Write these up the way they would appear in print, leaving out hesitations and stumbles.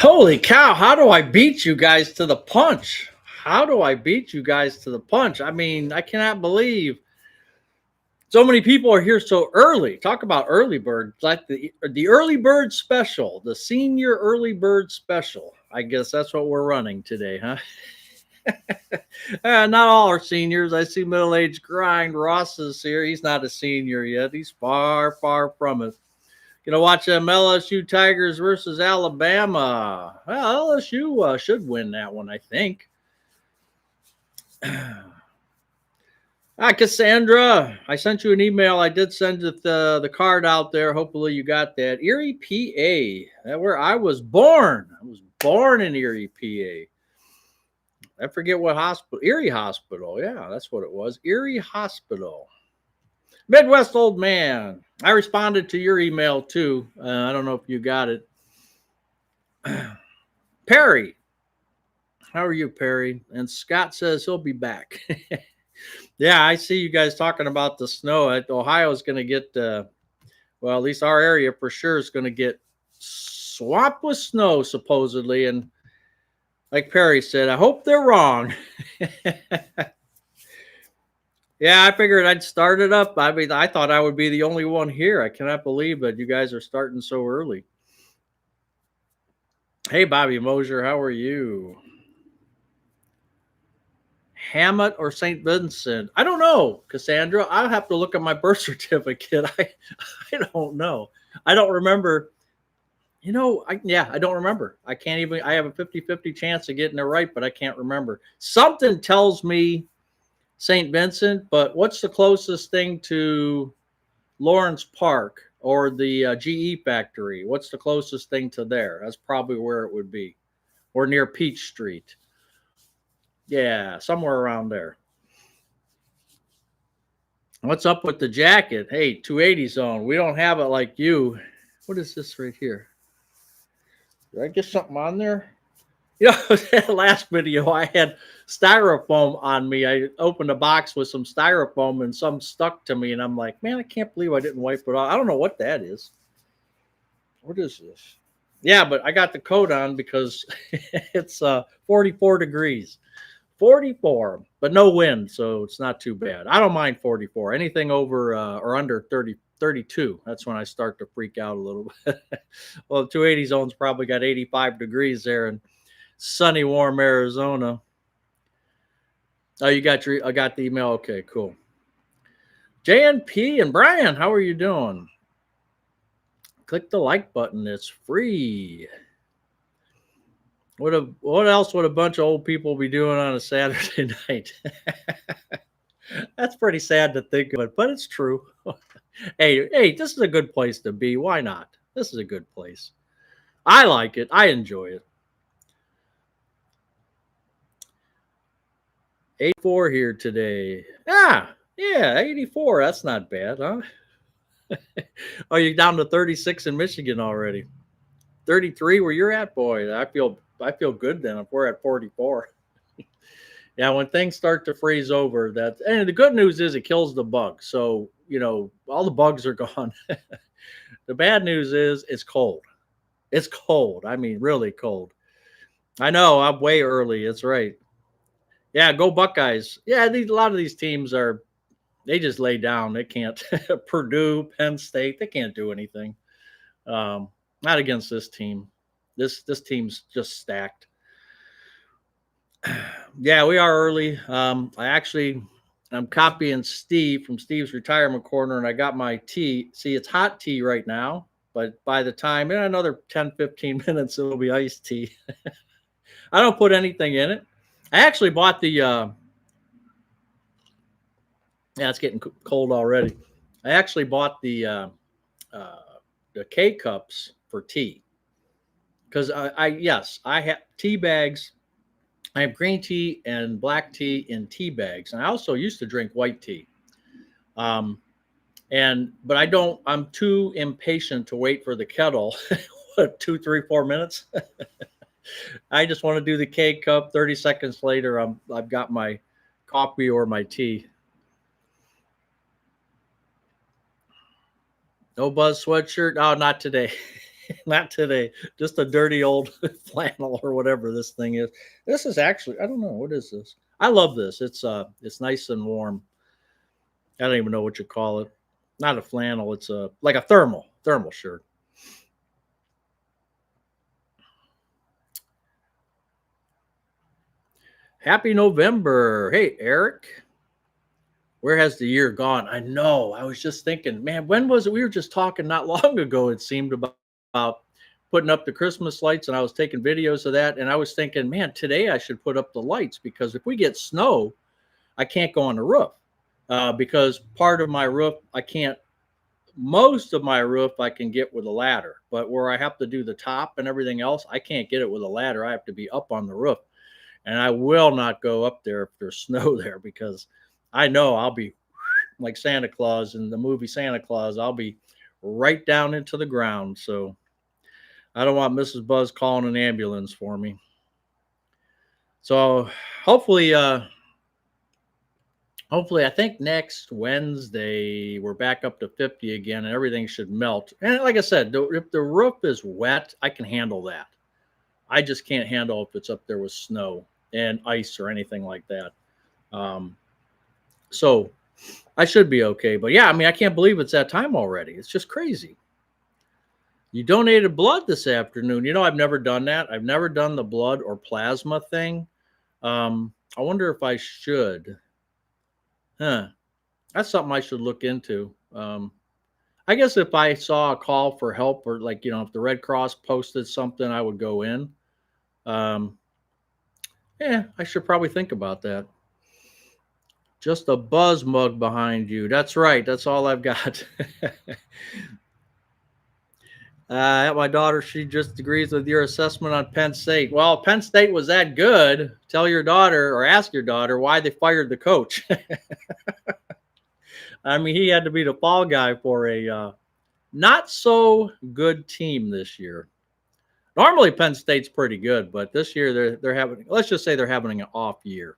Holy cow, how do I beat you guys to the punch? How do I beat you guys to the punch? I mean, I cannot believe so many people are here so early. Talk about early bird, like the early bird special, the senior early bird special. I guess that's what we're running today, huh? Not all are seniors. I see middle aged grind. Ross is here. He's not a senior yet. He's far, far from it. Gonna watch them LSU Tigers versus Alabama. Well, LSU should win that one, I think. Hi, Cassandra. I sent you an email. I did send the card out there. Hopefully, you got that. Erie, PA. Where I was born. I was born in Erie, PA. I forget what hospital. Erie Hospital. Yeah, that's what it was. Erie Hospital. Midwest old man. I responded to your email too. I don't know if you got it. Perry. How are you, Perry? And Scott says he'll be back. Yeah, I see you guys talking about the snow. Ohio's going to get, well, at least our area for sure is going to get swamped with snow, supposedly. And like Perry said, I hope they're wrong. Yeah, I figured I'd start it up. I mean, I thought I would be the only one here. I cannot believe that you guys are starting so early. Hey, Bobby Mosier, how are you? Hammett or St. Vincent? I don't know, Cassandra. I'll have to look at my birth certificate. I don't know. I don't remember. I don't remember. I can't even, I have a 50-50 chance of getting it right, but I can't remember. Something tells me St. Vincent, but what's the closest thing to Lawrence Park or the GE factory? What's the closest thing to there? That's probably where it would be, or near Peach Street. Yeah, somewhere around there. What's up with the jacket? Hey, 280 zone. We don't have it like you. What is this right here? Did I get something on there? That last video I had styrofoam on me. I opened a box with some styrofoam and some stuck to me, and I'm like, man, I can't believe I didn't wipe it off. I don't know what that is. What is this? Yeah, but I got the coat on because it's 44 degrees. 44, but no wind, so it's not too bad. I don't mind 44. Anything over or under 30, 32, that's when I start to freak out a little bit. Well, the 280 zone's probably got 85 degrees there in sunny, warm Arizona. Oh, I got the email. Okay, cool. JNP and Brian, how are you doing? Click the like button. It's free. What else would a bunch of old people be doing on a Saturday night? That's pretty sad to think of it, but it's true. Hey, this is a good place to be. Why not? This is a good place. I like it. I enjoy it. 84 here today. Yeah, 84. That's not bad, huh? Oh, you're down to 36 in Michigan already. 33 where you're at, boy. I feel good then if we're at 44. Yeah, when things start to freeze over, and the good news is it kills the bugs. So, all the bugs are gone. The bad news is it's cold. It's cold. I mean, really cold. I know, I'm way early. It's right. Yeah, go Buckeyes. Yeah, a lot of these teams they just lay down. They can't. Purdue, Penn State, they can't do anything. Not against this team. This team's just stacked. Yeah, we are early. I'm copying Steve from Steve's Retirement Corner, and I got my tea. See, it's hot tea right now, but by the time in another 10, 15 minutes, it'll be iced tea. I don't put anything in it. I actually bought it's getting cold already. I actually bought the K cups for tea because I have tea bags. I have green tea and black tea in tea bags, and I also used to drink white tea. Um, but I don't. I'm too impatient to wait for the kettle. What, 2, 3, 4 minutes? I just want to do the K cup. 30 seconds later, I've got my coffee or my tea. No Buzz sweatshirt. Oh, not today. Not today. Just a dirty old flannel or whatever this thing is. This is actually, I don't know, what is this? I love this. It's nice and warm. I don't even know what you call it. Not a flannel. It's a like a thermal shirt. Happy November. Hey, Eric. Where has the year gone? I know. I was just thinking, man, when was it? We were just talking not long ago, it seemed about putting up the Christmas lights, and I was taking videos of that. And I was thinking, man, today I should put up the lights because if we get snow, I can't go on the roof because part of my roof, I can't, most of my roof I can get with a ladder, but where I have to do the top and everything else, I can't get it with a ladder. I have to be up on the roof. And I will not go up there if there's snow there because I know I'll be like Santa Claus in the movie Santa Claus. I'll be right down into the ground. So I don't want Mrs. Buzz calling an ambulance for me. So hopefully, I think next Wednesday we're back up to 50 again and everything should melt. And like I said, if the roof is wet, I can handle that. I just can't handle if it's up there with snow and ice or anything like that. So I should be okay. But yeah, I mean, I can't believe it's that time already. It's just crazy. You donated blood this afternoon. You know, I've never done that. I've never done the blood or plasma thing. I wonder if I should. Huh. That's something I should look into. I guess if I saw a call for help or like, if the Red Cross posted something, I would go in. Yeah, I should probably think about that. Just a buzz mug behind you. That's right. That's all I've got. My daughter, she just agrees with your assessment on Penn State. Well, Penn State was that good. Tell your daughter or ask your daughter why they fired the coach. I mean, he had to be the fall guy for a not so good team this year. Normally, Penn State's pretty good, but this year they're having. Let's just say they're having an off year.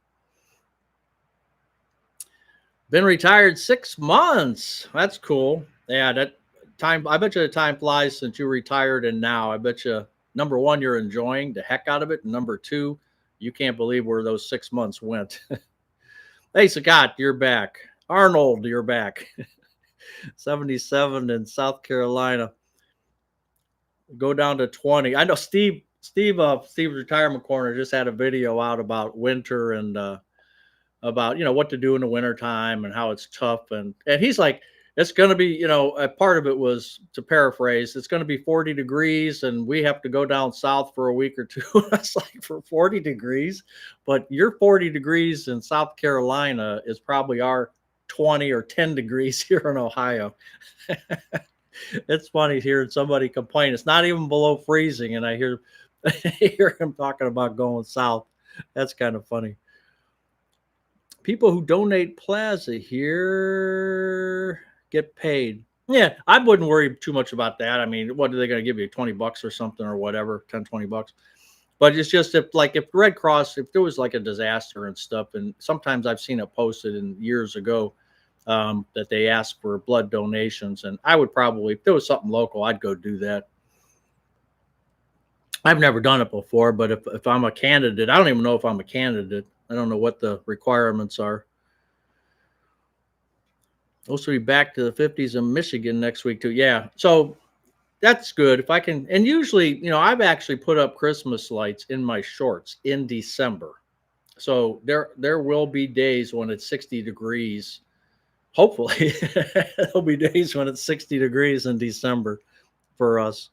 Been retired 6 months. That's cool. Yeah, that time. I bet you the time flies since you retired and now. I bet you number one, you're enjoying the heck out of it, and number two, you can't believe where those 6 months went. Hey, Scott, you're back. Arnold, you're back. 77 in South Carolina. Go down to 20. I know Steve's Retirement Corner just had a video out about winter and about what to do in the wintertime and how it's tough and he's like, it's going to be, a part of it was, to paraphrase, it's going to be 40 degrees and we have to go down south for a week or two. That's like, for 40 degrees, but your 40 degrees in South Carolina is probably our 20 or 10 degrees here in Ohio. It's funny hearing somebody complain. It's not even below freezing. And I hear him talking about going south. That's kind of funny. People who donate plaza here get paid. Yeah, I wouldn't worry too much about that. I mean, what are they going to give you, $20 or something or whatever, 10, $20? But it's just if Red Cross, if there was like a disaster and stuff, and sometimes I've seen it posted in years ago that they ask for blood donations. And I would probably, if there was something local, I'd go do that. I've never done it before, but if I'm a candidate, I don't even know if I'm a candidate. I don't know what the requirements are. Also be back to the 50s in Michigan next week too. Yeah. So that's good. If I can, and usually, I've actually put up Christmas lights in my shorts in December. So there will be days when it's 60 degrees. Hopefully there'll be days when it's 60 degrees in December for us.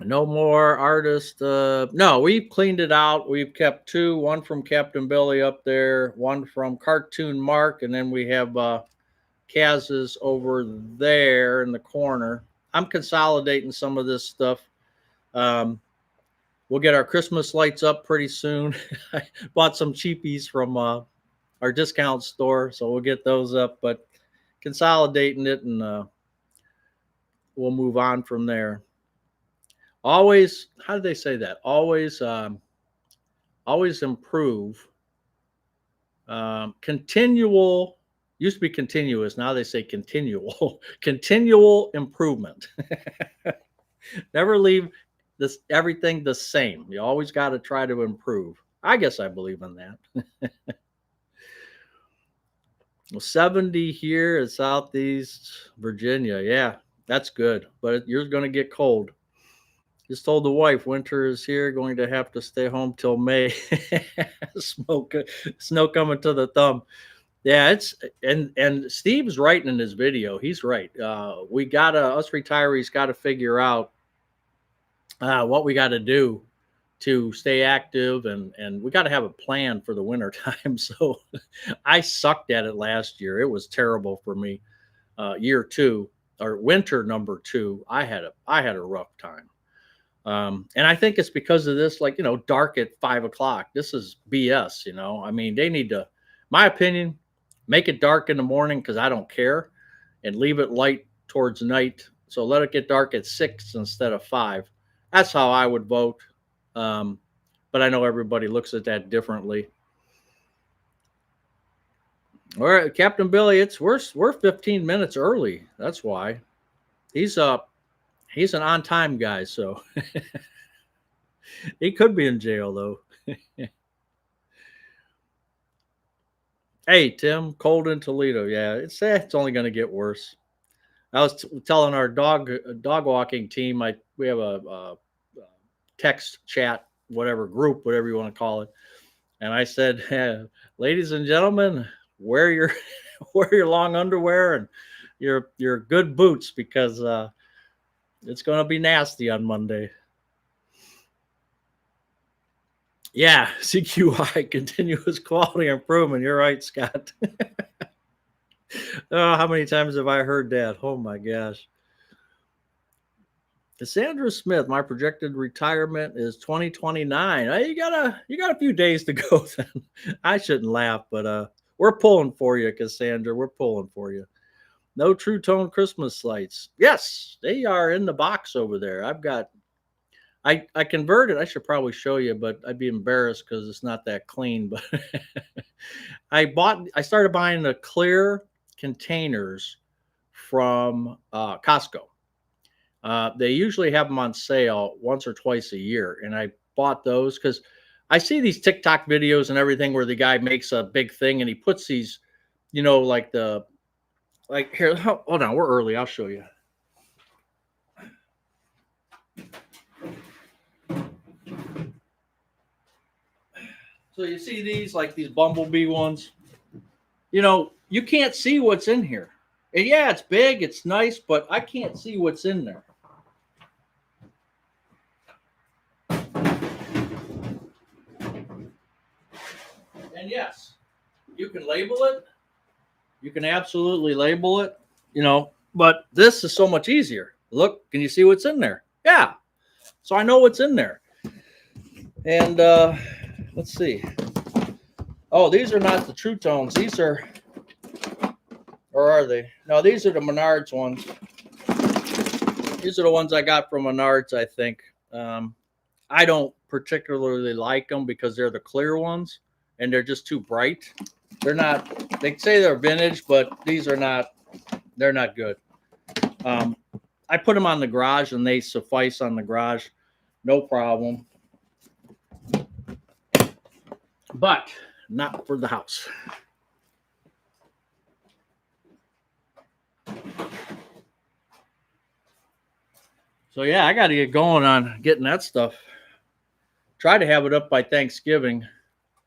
No more artist. No, we've cleaned it out. We've kept two, one from Captain Billy up there, one from Cartoon Mark, and then we have Kaz's over there in the corner. I'm consolidating some of this stuff. We'll get our Christmas lights up pretty soon. I bought some cheapies from our discount store, so we'll get those up, but consolidating it, and we'll move on from there. Always, how do they say that? Always improve. Continual Used to be continuous. Now they say continual. Continual improvement. Never leave this everything the same. You always got to try to improve. I guess I believe in that. Well, 70 here in Southeast Virginia. Yeah, that's good. But you're going to get cold. Just told the wife winter is here, going to have to stay home till May. Snow coming to the thumb. Yeah, it's and Steve's right in his video. He's right. We gotta us retirees got to figure out what we got to do to stay active, and we got to have a plan for the winter time. So I sucked at it last year. It was terrible for me. Year two or winter number two, I had a rough time. And I think it's because of this, like, dark at 5 o'clock. This is BS, I mean, they need to, my opinion, make it dark in the morning because I don't care, and leave it light towards night. So let it get dark at 6 instead of 5. That's how I would vote. But I know everybody looks at that differently. All right, Captain Billy, we're 15 minutes early. That's why. He's an on-time guy, so he could be in jail though. Hey, Tim, cold in Toledo. Yeah, it's only going to get worse. I was telling our dog walking team, we have a text chat, whatever group, whatever you want to call it, and I said, ladies and gentlemen, wear your long underwear and your good boots, because it's going to be nasty on Monday. Yeah, CQI, continuous quality improvement. You're right, Scott. Oh, how many times have I heard that? Oh my gosh. Cassandra Smith, my projected retirement is 2029. You got a few days to go then. I shouldn't laugh, but we're pulling for you, Cassandra. We're pulling for you. No True Tone Christmas lights. Yes, they are in the box over there. I converted. I should probably show you, but I'd be embarrassed because it's not that clean. But I started buying the clear containers from Costco. They usually have them on sale once or twice a year, and I bought those because I see these TikTok videos and everything where the guy makes a big thing and he puts these, like here. Hold on, we're early. I'll show you. So you see these, like these bumblebee ones, you can't see what's in here. And yeah, it's big, it's nice, but I can't see what's in there. And yes, you can label it. You can absolutely label it, but this is so much easier. Look, can you see what's in there? Yeah. So I know what's in there. And let's see. Oh, these are not the True Tones. These are, or are they? No, these are the Menards ones. These are the ones I got from Menards, I think. I don't particularly like them because they're the clear ones and they're just too bright. They're not, they say they're vintage, but they're not good. I put them on the garage and they suffice on the garage. No problem. But not for the house. So yeah, I got to get going on getting that stuff. Try to have it up by Thanksgiving.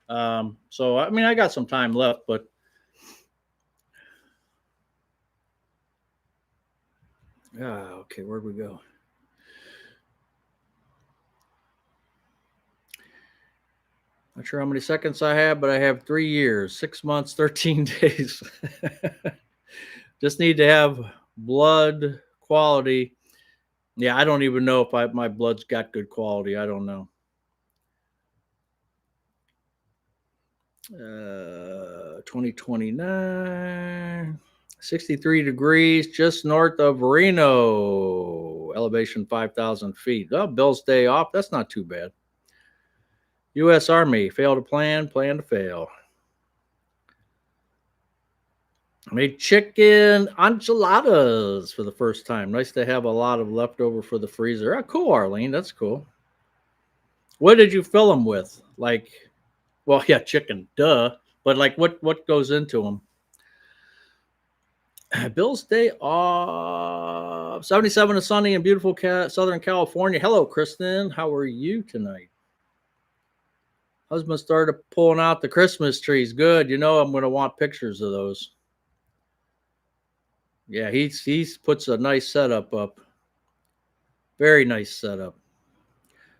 So I mean, I got some time left, but okay, where'd we go? Not sure how many seconds I have, but I have 3 years, 6 months, 13 days. Just need to have blood quality. Yeah, I don't even know if my blood's got good quality. I don't know. 2029, 63 degrees, just north of Reno, elevation 5,000 feet. Oh, Bill's day off. That's not too bad. U.S. Army, fail to plan to fail. I made chicken enchiladas for the first time. Nice to have a lot of leftover for the freezer. Oh, cool, Arlene. That's cool. What did you fill them with? Like, well, yeah, chicken, duh. But like, what goes into them? Bill's day off. 77 and sunny in beautiful Southern California. Hello, Kristen. How are you tonight? Husband started pulling out the Christmas trees. Good. You know I'm going to want pictures of those. Yeah, he's puts a nice setup up. Very nice setup.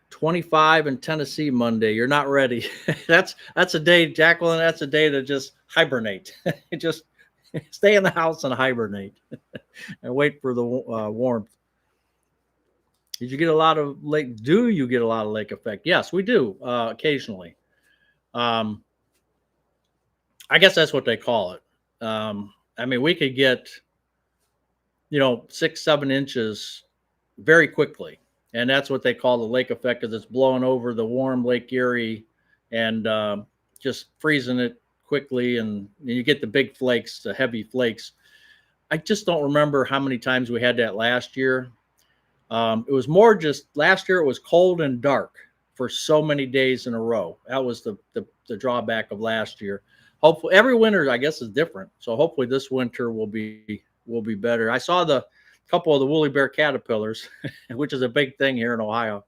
25 in Tennessee Monday. You're not ready. that's a day, Jacqueline. That's a day to just hibernate. Just stay in the house and hibernate and wait for the warmth. Did you get a lot of lake? Do you get a lot of lake effect? Yes, we do occasionally. Um, I guess that's what they call it. I mean, we could get 6-7 inches very quickly, and that's what they call the lake effect because it's blowing over the warm Lake Erie and just freezing it quickly, and you get the big flakes, the heavy flakes. I just don't remember how many times we had that last year. It was more just last year. It was cold and dark for so many days in a row. That was the drawback of last year. Hopefully, every winter I guess is different. So hopefully this winter will be better. I saw the couple of the woolly bear caterpillars, which is a big thing here in Ohio.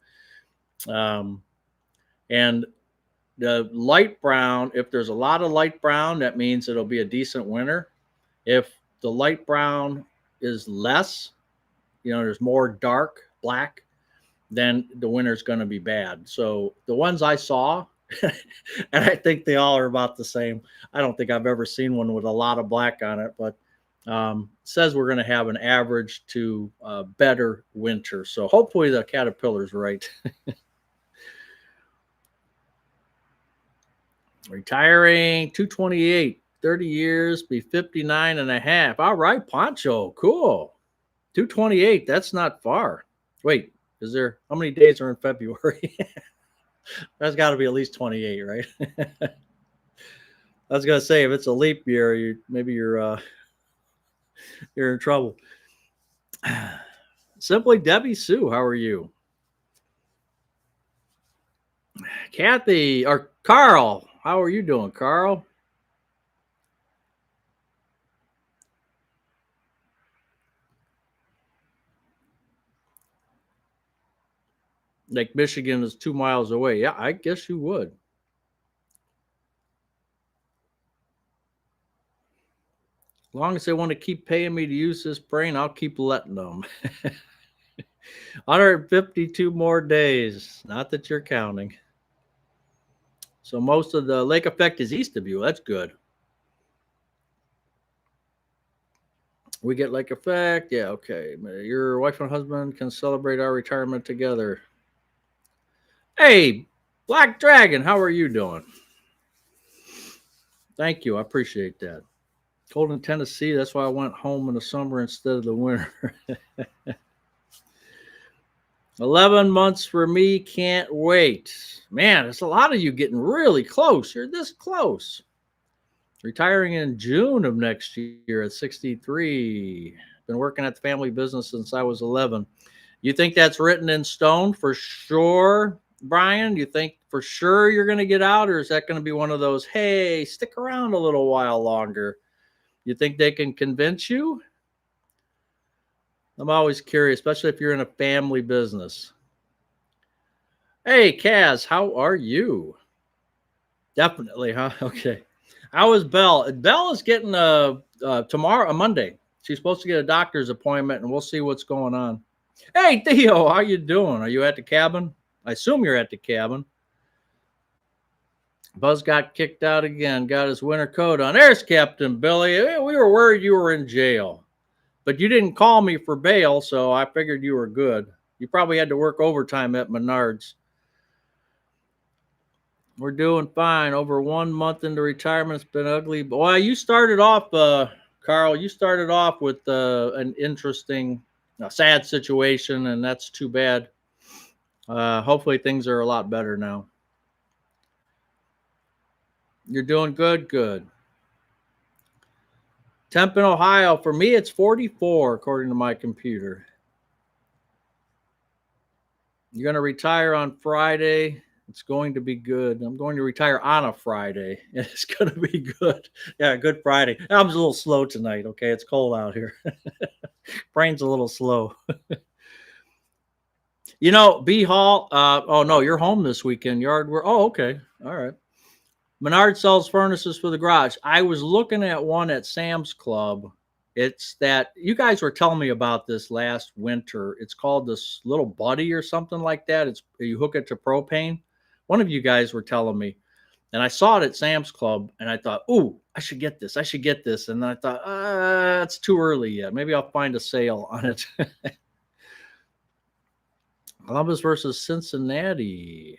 And the light brown, if there's a lot of light brown, that means it'll be a decent winter. If the light brown is less, there's more dark black, then the winter's going to be bad. So the ones I saw, and I think they all are about the same. I don't think I've ever seen one with a lot of black on it, but says we're going to have an average to better winter. So hopefully the caterpillar's right. Retiring 228, 30 years, be 59 and a half. All right, Poncho, cool. 228, that's not far. Wait, is there, how many days are in February? That's got to be at least 28, right? I was gonna say if it's a leap year, you're in trouble. Simply Debbie Sue, how are you? Kathy or Carl, how are you doing, Carl? Like Michigan is 2 miles away. Yeah, I guess you would. As long as they want to keep paying me to use this brain, I'll keep letting them. 152 more days. Not that you're counting. So most of the lake effect is east of you. That's good. We get lake effect. Yeah, okay. Your wife and husband can celebrate our retirement together. Hey, Black Dragon, how are you doing? Thank you. I appreciate that. Cold in Tennessee. That's why I went home in the summer instead of the winter. 11 months for me. Can't wait. Man, there's a lot of you getting really close. You're this close. Retiring in June of next year at 63. Been working at the family business since I was 11. You think that's written in stone for sure, Brian? You think for sure you're going to get out, or is that going to be one of those, hey, stick around a little while longer? You think they can convince you? I'm always curious, especially if you're in a family business. Hey, Kaz, how are you? Definitely, huh? Okay. How is Belle? Belle is getting tomorrow, a Monday. She's supposed to get a doctor's appointment, and we'll see what's going on. Hey, Theo, how you doing? Are you at the cabin? I assume you're at the cabin. Buzz got kicked out again. Got his winter coat on. There's Captain Billy. We were worried you were in jail, but you didn't call me for bail, so I figured you were good. You probably had to work overtime at Menards. We're doing fine. Over 1 month into retirement, it's been ugly. Well, you started off, Carl. You started off with an interesting, sad situation, and that's too bad. Hopefully, things are a lot better now. You're doing good. Good. Temp in Ohio. For me, it's 44, according to my computer. You're going to retire on Friday. It's going to be good. I'm going to retire on a Friday. It's going to be good. Yeah, good Friday. I'm a little slow tonight. Okay, it's cold out here. Brain's a little slow. You know, B Hall. Oh no, you're home this weekend. Yard work. Oh, okay. All right. Menard sells furnaces for the garage. I was looking at one at Sam's Club. It's that you guys were telling me about this last winter. It's called this little buddy or something like that. It's you hook it to propane. One of you guys were telling me, and I saw it at Sam's Club, and I thought, "Ooh, I should get this. I should get this." And then I thought, it's too early yet. Maybe I'll find a sale on it. Columbus versus Cincinnati.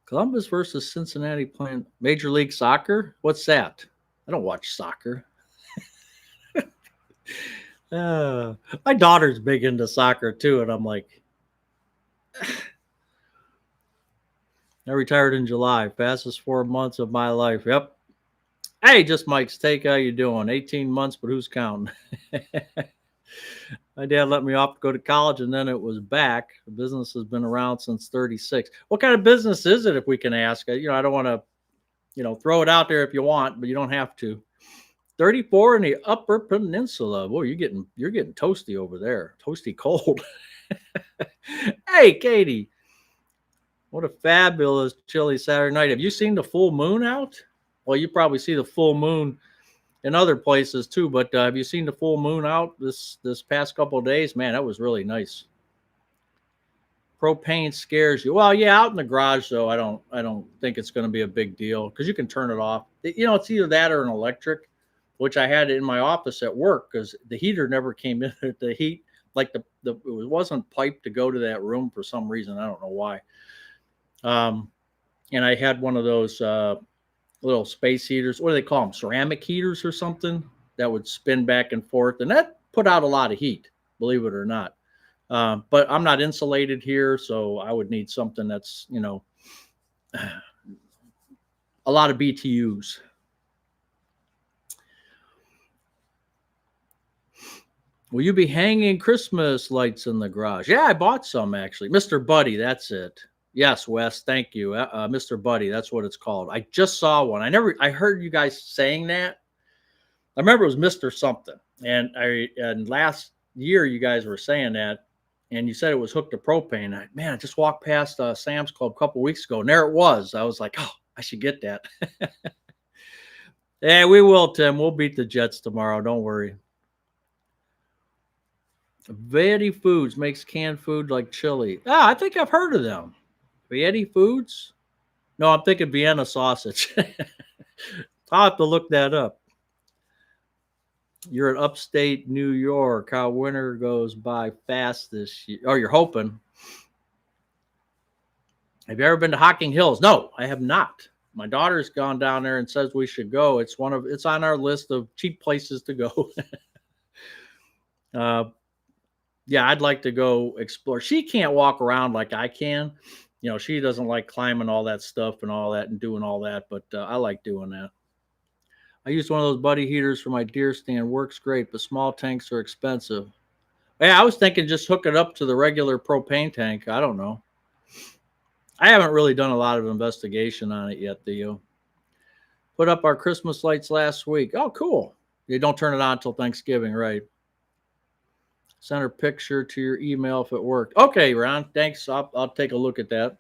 Columbus versus Cincinnati playing Major League Soccer? What's that? I don't watch soccer. My daughter's big into soccer too, and I'm like, I retired in July. Fastest 4 months of my life. Yep. Hey, just Mike's take. How you doing? 18 months, but who's counting? My dad let me off to go to college, and then it was back. The business has been around since 36. What kind of business is it, if we can ask? I don't want to, throw it out there if you want, but you don't have to. 34 in the Upper Peninsula. Boy, you're getting toasty over there. Toasty cold. Hey, Katie. What a fabulous chilly Saturday night. Have you seen the full moon out? Well, you probably see the full moon in other places too, but have you seen the full moon out this past couple of days? Man, that was really nice. Propane scares you. Well, yeah, out in the garage though, I don't think it's going to be a big deal because you can turn it off. It's either that or an electric, which I had in my office at work because the heater never came in. The heat, like it wasn't piped to go to that room for some reason. I don't know why. And I had one of those little space heaters. What do they call them? Ceramic heaters or something that would spin back and forth, and that put out a lot of heat, believe it or not. But I'm not insulated here, so I would need something that's a lot of BTUs. Will you be hanging Christmas lights in the garage? Yeah, I bought some actually. Mr. Buddy, that's it. Yes, Wes, thank you. Mr. Buddy, that's what it's called. I just saw one. I heard you guys saying that. I remember it was Mr. something. And last year you guys were saying that, and you said it was hooked to propane. I just walked past Sam's Club a couple weeks ago, and there it was. I was like, oh, I should get that. Yeah, we will, Tim. We'll beat the Jets tomorrow. Don't worry. Vietti Foods makes canned food like chili. I think I've heard of them. Vietti Foods? No, I'm thinking Vienna sausage. I'll have to look that up. You're in upstate New York. How winter goes by fast this year. Oh, you're hoping. Have you ever been to Hocking Hills? No, I have not. My daughter's gone down there and says we should go. It's on our list of cheap places to go. Yeah, I'd like to go explore. She can't walk around like I can. She doesn't like climbing all that stuff and all that and doing all that, but I like doing that. I used one of those buddy heaters for my deer stand. Works great, but small tanks are expensive. Yeah, I was thinking just hook it up to the regular propane tank. I don't know. I haven't really done a lot of investigation on it yet, Theo. Put up our Christmas lights last week. Oh, cool. You don't turn it on until Thanksgiving, right? Send a picture to your email if it worked. Okay, Ron, thanks. I'll take a look at that.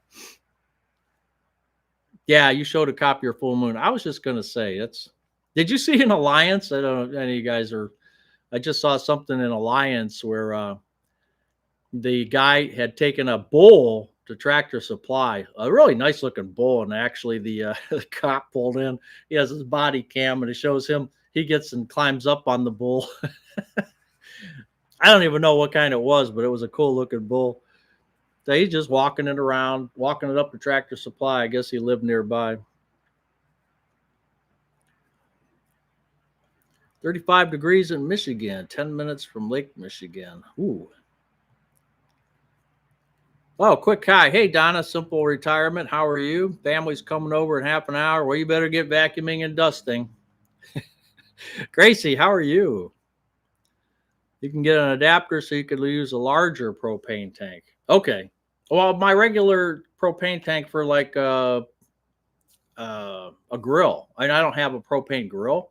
Yeah, you showed a copy of Full Moon. I was just going to say, did you see an Alliance? I don't know if any of you guys I just saw something in Alliance where the guy had taken a bull to Tractor Supply, a really nice looking bull. And actually the cop pulled in. He has his body cam and it shows him. He gets and climbs up on the bull. I don't even know what kind it was, but it was a cool looking bull. So he's just walking it up to Tractor Supply. I guess he lived nearby. 35 degrees in Michigan, 10 minutes from Lake Michigan. Ooh. Oh, quick hi. Hey, Donna, simple retirement. How are you? Family's coming over in half an hour. Well, you better get vacuuming and dusting. Gracie, how are you? You can get an adapter so you could use a larger propane tank. Okay. Well, my regular propane tank for like a grill. And I don't have a propane grill.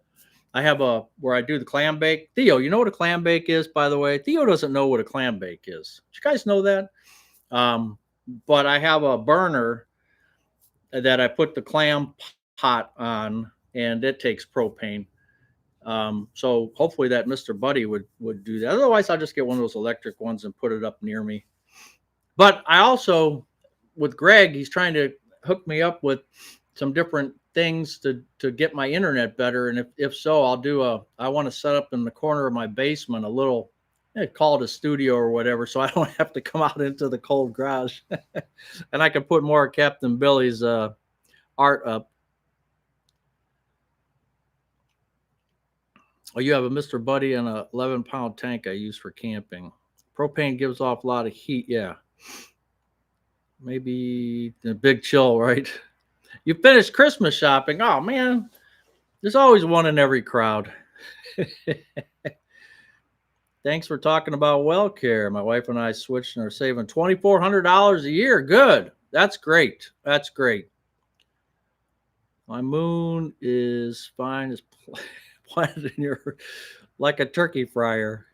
I have a where I do the clam bake. Theo, you know what a clam bake is, by the way? Theo doesn't know what a clam bake is. Do you guys know that? Um, but I have a burner that I put the clam pot on, and it takes propane. So hopefully that Mr. Buddy would do that. Otherwise, I'll just get one of those electric ones and put it up near me. But I also, with Greg, he's trying to hook me up with some different things to get my internet better. And if so, I want to set up in the corner of my basement a little, call it a studio or whatever, so I don't have to come out into the cold garage. And I can put more of Captain Billy's art up. Oh, you have a Mr. Buddy and a 11-pound tank I use for camping. Propane gives off a lot of heat. Yeah. Maybe the big chill, right? You finished Christmas shopping. Oh, man. There's always one in every crowd. Thanks for talking about well care. My wife and I switched and are saving $2,400 a year. Good. That's great. That's great. My moon is fine as planted in your like a turkey fryer.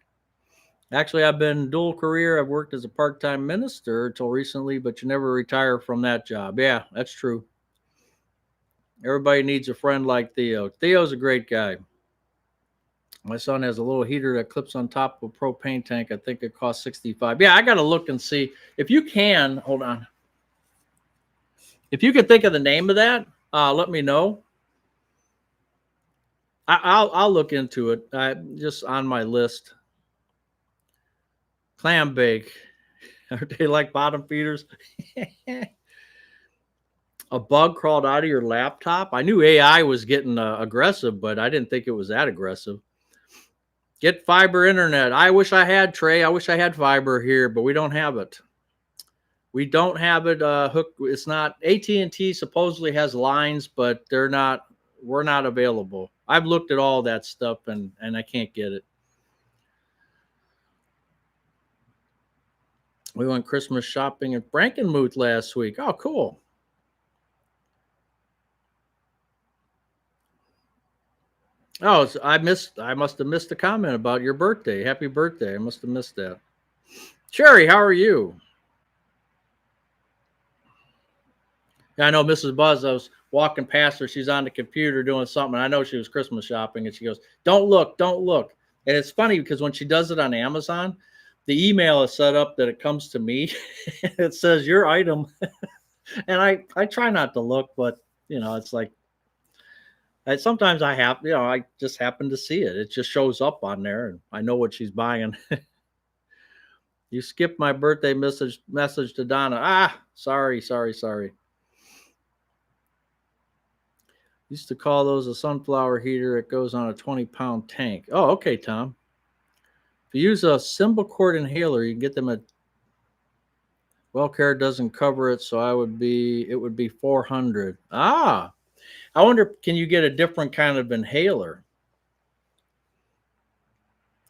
Actually, I've been dual career. I've worked as a part-time minister until recently, but you never retire from that job. Yeah, that's true. Everybody needs a friend like Theo. Theo's a great guy. My son has a little heater that clips on top of a propane tank. I think it costs $65. Yeah, I got to look and see if you can. Hold on. If you can think of the name of that, let me know. I'll look into it. Just on my list. Clam bake. Are they like bottom feeders? A bug crawled out of your laptop. I knew AI was getting aggressive, but I didn't think it was that aggressive. Get fiber internet. I wish I had, Trey. I wish I had fiber here, but we don't have it. We don't have it hooked. It's not. AT&T supposedly has lines, but they're not. We're not available. I've looked at all that stuff and I can't get it. We went Christmas shopping at Frankenmuth last week. Oh, cool. Oh, I must have missed a comment about your birthday. Happy birthday. I must have missed that. Sherry, how are you? I know Mrs. Buzz. I was walking past her. She's on the computer doing something. I know she was Christmas shopping, and she goes, "Don't look, don't look." And it's funny because when she does it on Amazon, the email is set up that it comes to me. It says your item, and I try not to look, but it's like sometimes I just happen to see it. It just shows up on there, and I know what she's buying. You skipped my birthday message to Donna. Sorry. Used to call those a sunflower heater. It goes on a 20-pound tank. Oh, okay, Tom. If you use a Symbicort inhaler, you can get them at WellCare doesn't cover it, so it would be 400. I wonder, can you get a different kind of inhaler?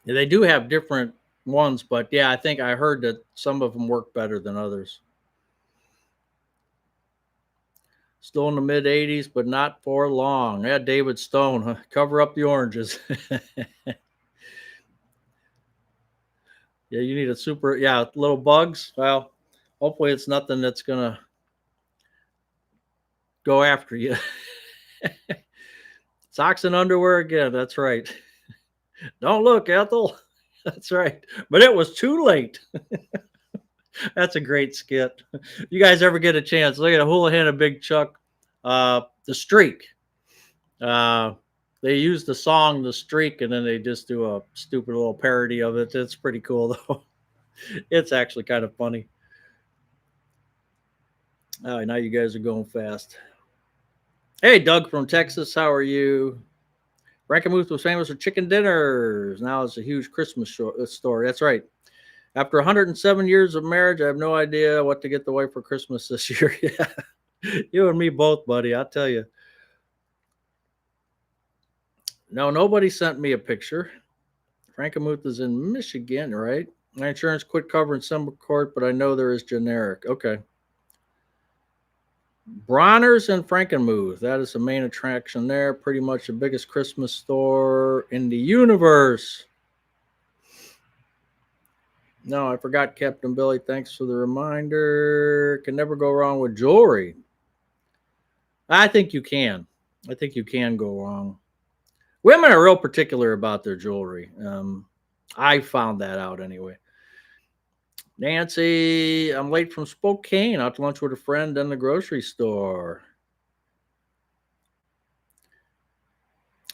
Yeah, they do have different ones, but yeah, I think I heard that some of them work better than others. Still in the mid 80s, but not for long. Yeah, David Stone, huh? Cover up the oranges. Yeah, you need little bugs. Well, hopefully it's nothing that's gonna go after you. Socks and underwear again. That's right. Don't look, Ethel. That's right. But it was too late. That's a great skit. You guys ever get a chance? Look at Houlihan and Big Chuck. The Streak. They use the song "The Streak" and then they just do a stupid little parody of it. It's pretty cool though. It's actually kind of funny. Oh, now you guys are going fast. Hey, Doug from Texas. How are you? Frankenmuth was famous for chicken dinners. Now it's a huge Christmas story. That's right. After 107 years of marriage, I have no idea what to get the wife for Christmas this year. Yeah, you and me both, buddy. I'll tell you. No, nobody sent me a picture. Frankenmuth is in Michigan, right? My insurance quit covering Symbicort, but I know there is generic. Okay. Bronner's and Frankenmuth. That is the main attraction there. Pretty much the biggest Christmas store in the universe. No, I forgot Captain Billy. Thanks for the reminder. Can never go wrong with jewelry. I think you can. I think you can go wrong. Women are real particular about their jewelry. I found that out anyway. Nancy, I'm late from Spokane. Out to lunch with a friend in the grocery store.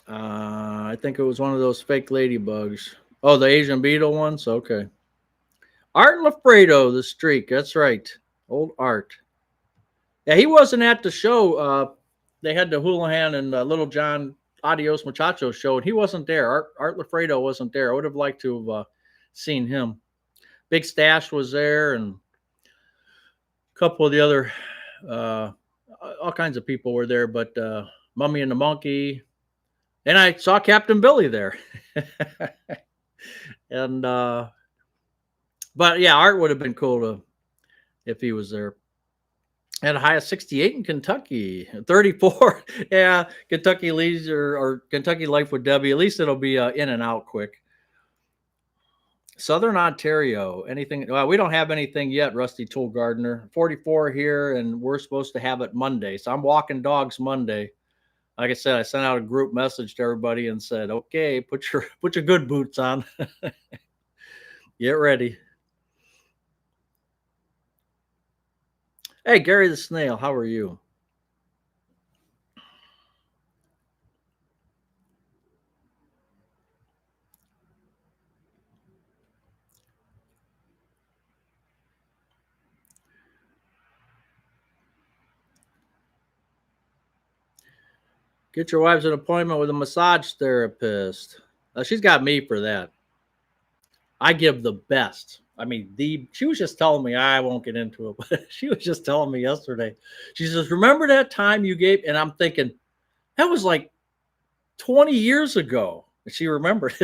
I think it was one of those fake ladybugs. Oh, the Asian beetle ones? Okay. Art Lafredo, the streak. That's right. Old Art. Yeah, he wasn't at the show. They had the Houlihan and Little John Adios Muchachos show, and he wasn't there. Art Lafredo wasn't there. I would have liked to have seen him. Big Stash was there, and a couple of the other, all kinds of people were there, but Mummy and the Monkey. And I saw Captain Billy there. And, but yeah, Art would have been cool to if he was there. Had a high of 68 in Kentucky, 34. Yeah, Kentucky leads or Kentucky Life with Debbie. At least it'll be in and out quick. Southern Ontario, anything? Well, we don't have anything yet, Rusty Tool Gardener. 44 here, and we're supposed to have it Monday. So I'm walking dogs Monday. Like I said, I sent out a group message to everybody and said, "Okay, put your good boots on. Get ready." Hey, Gary the Snail, how are you? Get your wives an appointment with a massage therapist. She's got me for that. I give the best. I mean, she was just telling me, I won't get into it, but she was just telling me yesterday. She says, "Remember that time you gave?" And I'm thinking, that was like 20 years ago. She remembered.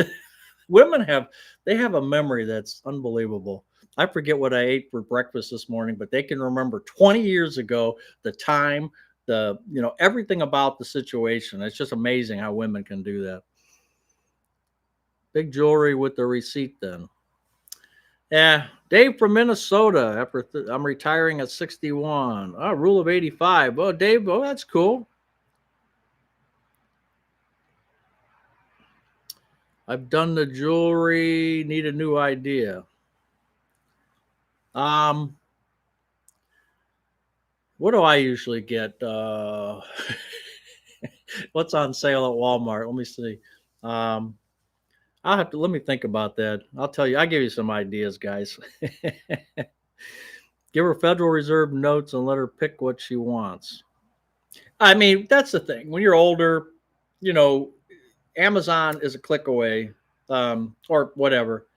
Women have a memory that's unbelievable. I forget what I ate for breakfast this morning, but they can remember 20 years ago, the time, everything about the situation. It's just amazing how women can do that. Big jewelry with the receipt then. Yeah, Dave from Minnesota. I'm retiring at 61. Oh, rule of 85. Oh, Dave. Oh, that's cool. I've done the jewelry. Need a new idea. What do I usually get? What's on sale at Walmart? Let me see. Let me think about that. I'll tell you. I'll give you some ideas, guys. Give her Federal Reserve notes and let her pick what she wants. I mean, that's the thing. When you're older, you know, Amazon is a click away, or whatever,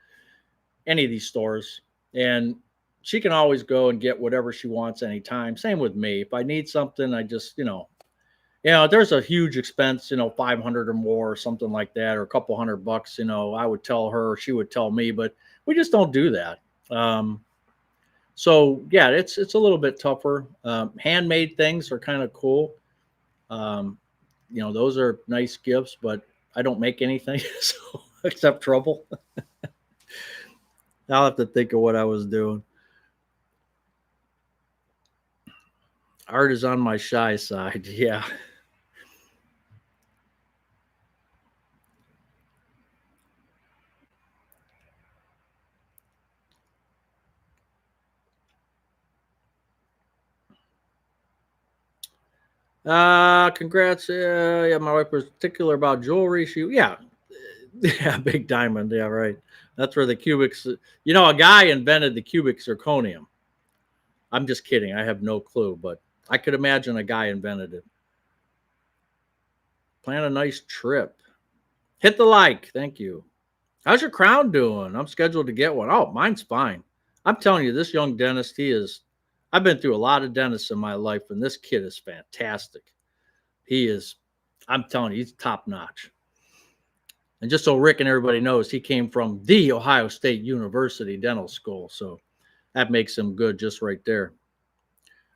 any of these stores, and she can always go and get whatever she wants anytime. Same with me. If I need something, I just, there's a huge expense, 500 or more or something like that, or a couple $100, I would tell her, she would tell me, but we just don't do that. So yeah, it's a little bit tougher. Handmade things are kind of cool. Those are nice gifts, but I don't make anything so except trouble. I'll have to think of what I was doing. Art is on my shy side. Yeah. Congrats. Yeah, my wife was particular about jewelry. Yeah, big diamond. Yeah, right. That's where the cubics. A guy invented the cubic zirconium. I'm just kidding. I have no clue, but I could imagine a guy invented it. Plan a nice trip. Hit the like. Thank you. How's your crown doing? I'm scheduled to get one. Oh, mine's fine. I'm telling you, this young dentist, I've been through a lot of dentists in my life, and this kid is fantastic. I'm telling you, he's top notch. And just so Rick and everybody knows, he came from the Ohio State University Dental School. So that makes him good just right there.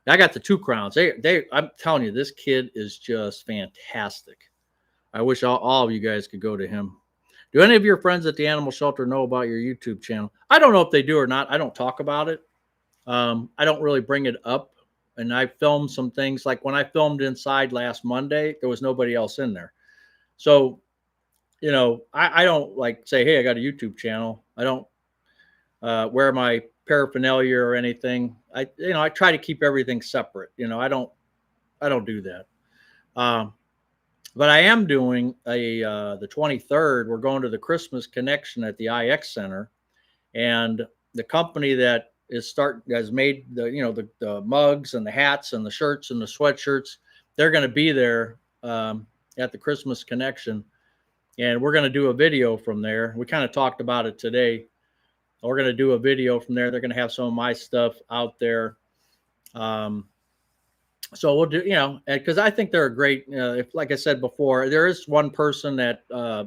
I got the 2 crowns. I'm telling you, this kid is just fantastic. I wish all of you guys could go to him. Do any of your friends at the animal shelter know about your YouTube channel? I don't know if they do or not. I don't talk about it. I don't really bring it up. And I filmed some things, like when I filmed inside last Monday, there was nobody else in there. So, you know, I don't like say, hey, I got a YouTube channel. I don't wear my paraphernalia or anything. I try to keep everything separate. I don't do that. But I am doing the 23rd. We're going to the Christmas Connection at the IX Center, and the company that has made the mugs and the hats and the shirts and the sweatshirts. They're going to be there at the Christmas Connection, and we're going to do a video from there. We kind of talked about it today. We're going to do a video from there. They're going to have some of my stuff out there. So we'll do, because I think they're a great, if, like I said before, there is one person that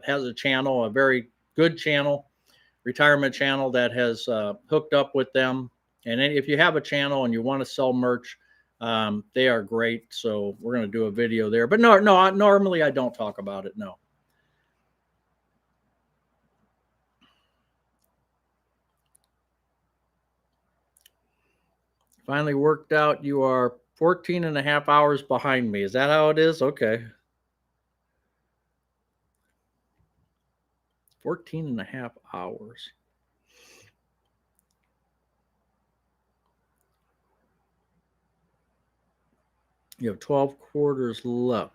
has a channel, a very good channel, retirement channel, that has hooked up with them. And if you have a channel and you want to sell merch, they are great. So we're going to do a video there. But no, normally I don't talk about it. No. Finally worked out. You are 14 and a half hours behind me. Is that how it is? Okay. 14 and a half hours. You have 12 quarters left.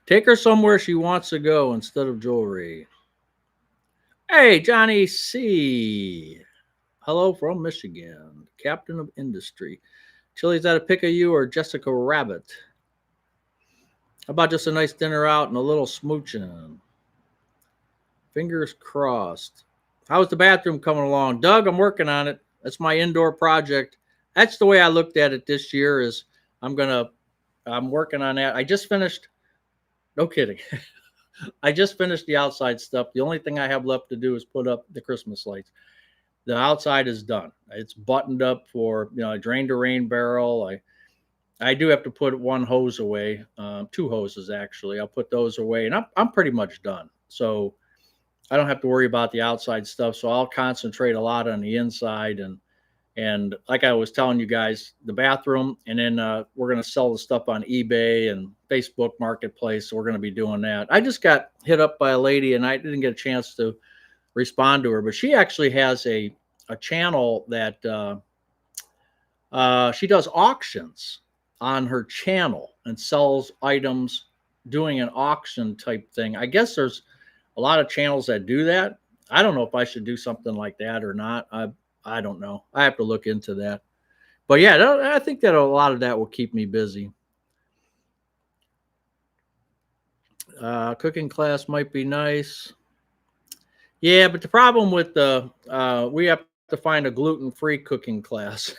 Take her somewhere she wants to go instead of jewelry. Hey, Johnny C. Hello from Michigan. Captain of Industry. Chili's at a pick of you or Jessica Rabbit? How about just a nice dinner out and a little smooching? Fingers crossed. How's the bathroom coming along? Doug, I'm working on it. That's my indoor project. That's the way I looked at it this year, is I'm working on that. I just finished, no kidding. I just finished the outside stuff. The only thing I have left to do is put up the Christmas lights. The outside is done. It's buttoned up for, I drained a rain barrel. I do have to put one hose away, 2 hoses actually. I'll put those away, and I'm pretty much done. So I don't have to worry about the outside stuff. So I'll concentrate a lot on the inside, and like I was telling you guys, the bathroom, and then we're going to sell the stuff on eBay and Facebook Marketplace. So we're going to be doing that. I just got hit up by a lady, and I didn't get a chance to respond to her, but she actually has a channel that she does auctions on her channel and sells items, doing an auction type thing. I guess there's a lot of channels that do that. I don't know if I should do something like that or not. I don't know. I have to look into that. But yeah, I think that a lot of that will keep me busy. Cooking class might be nice. Yeah, but the problem with we have to find a gluten-free cooking class.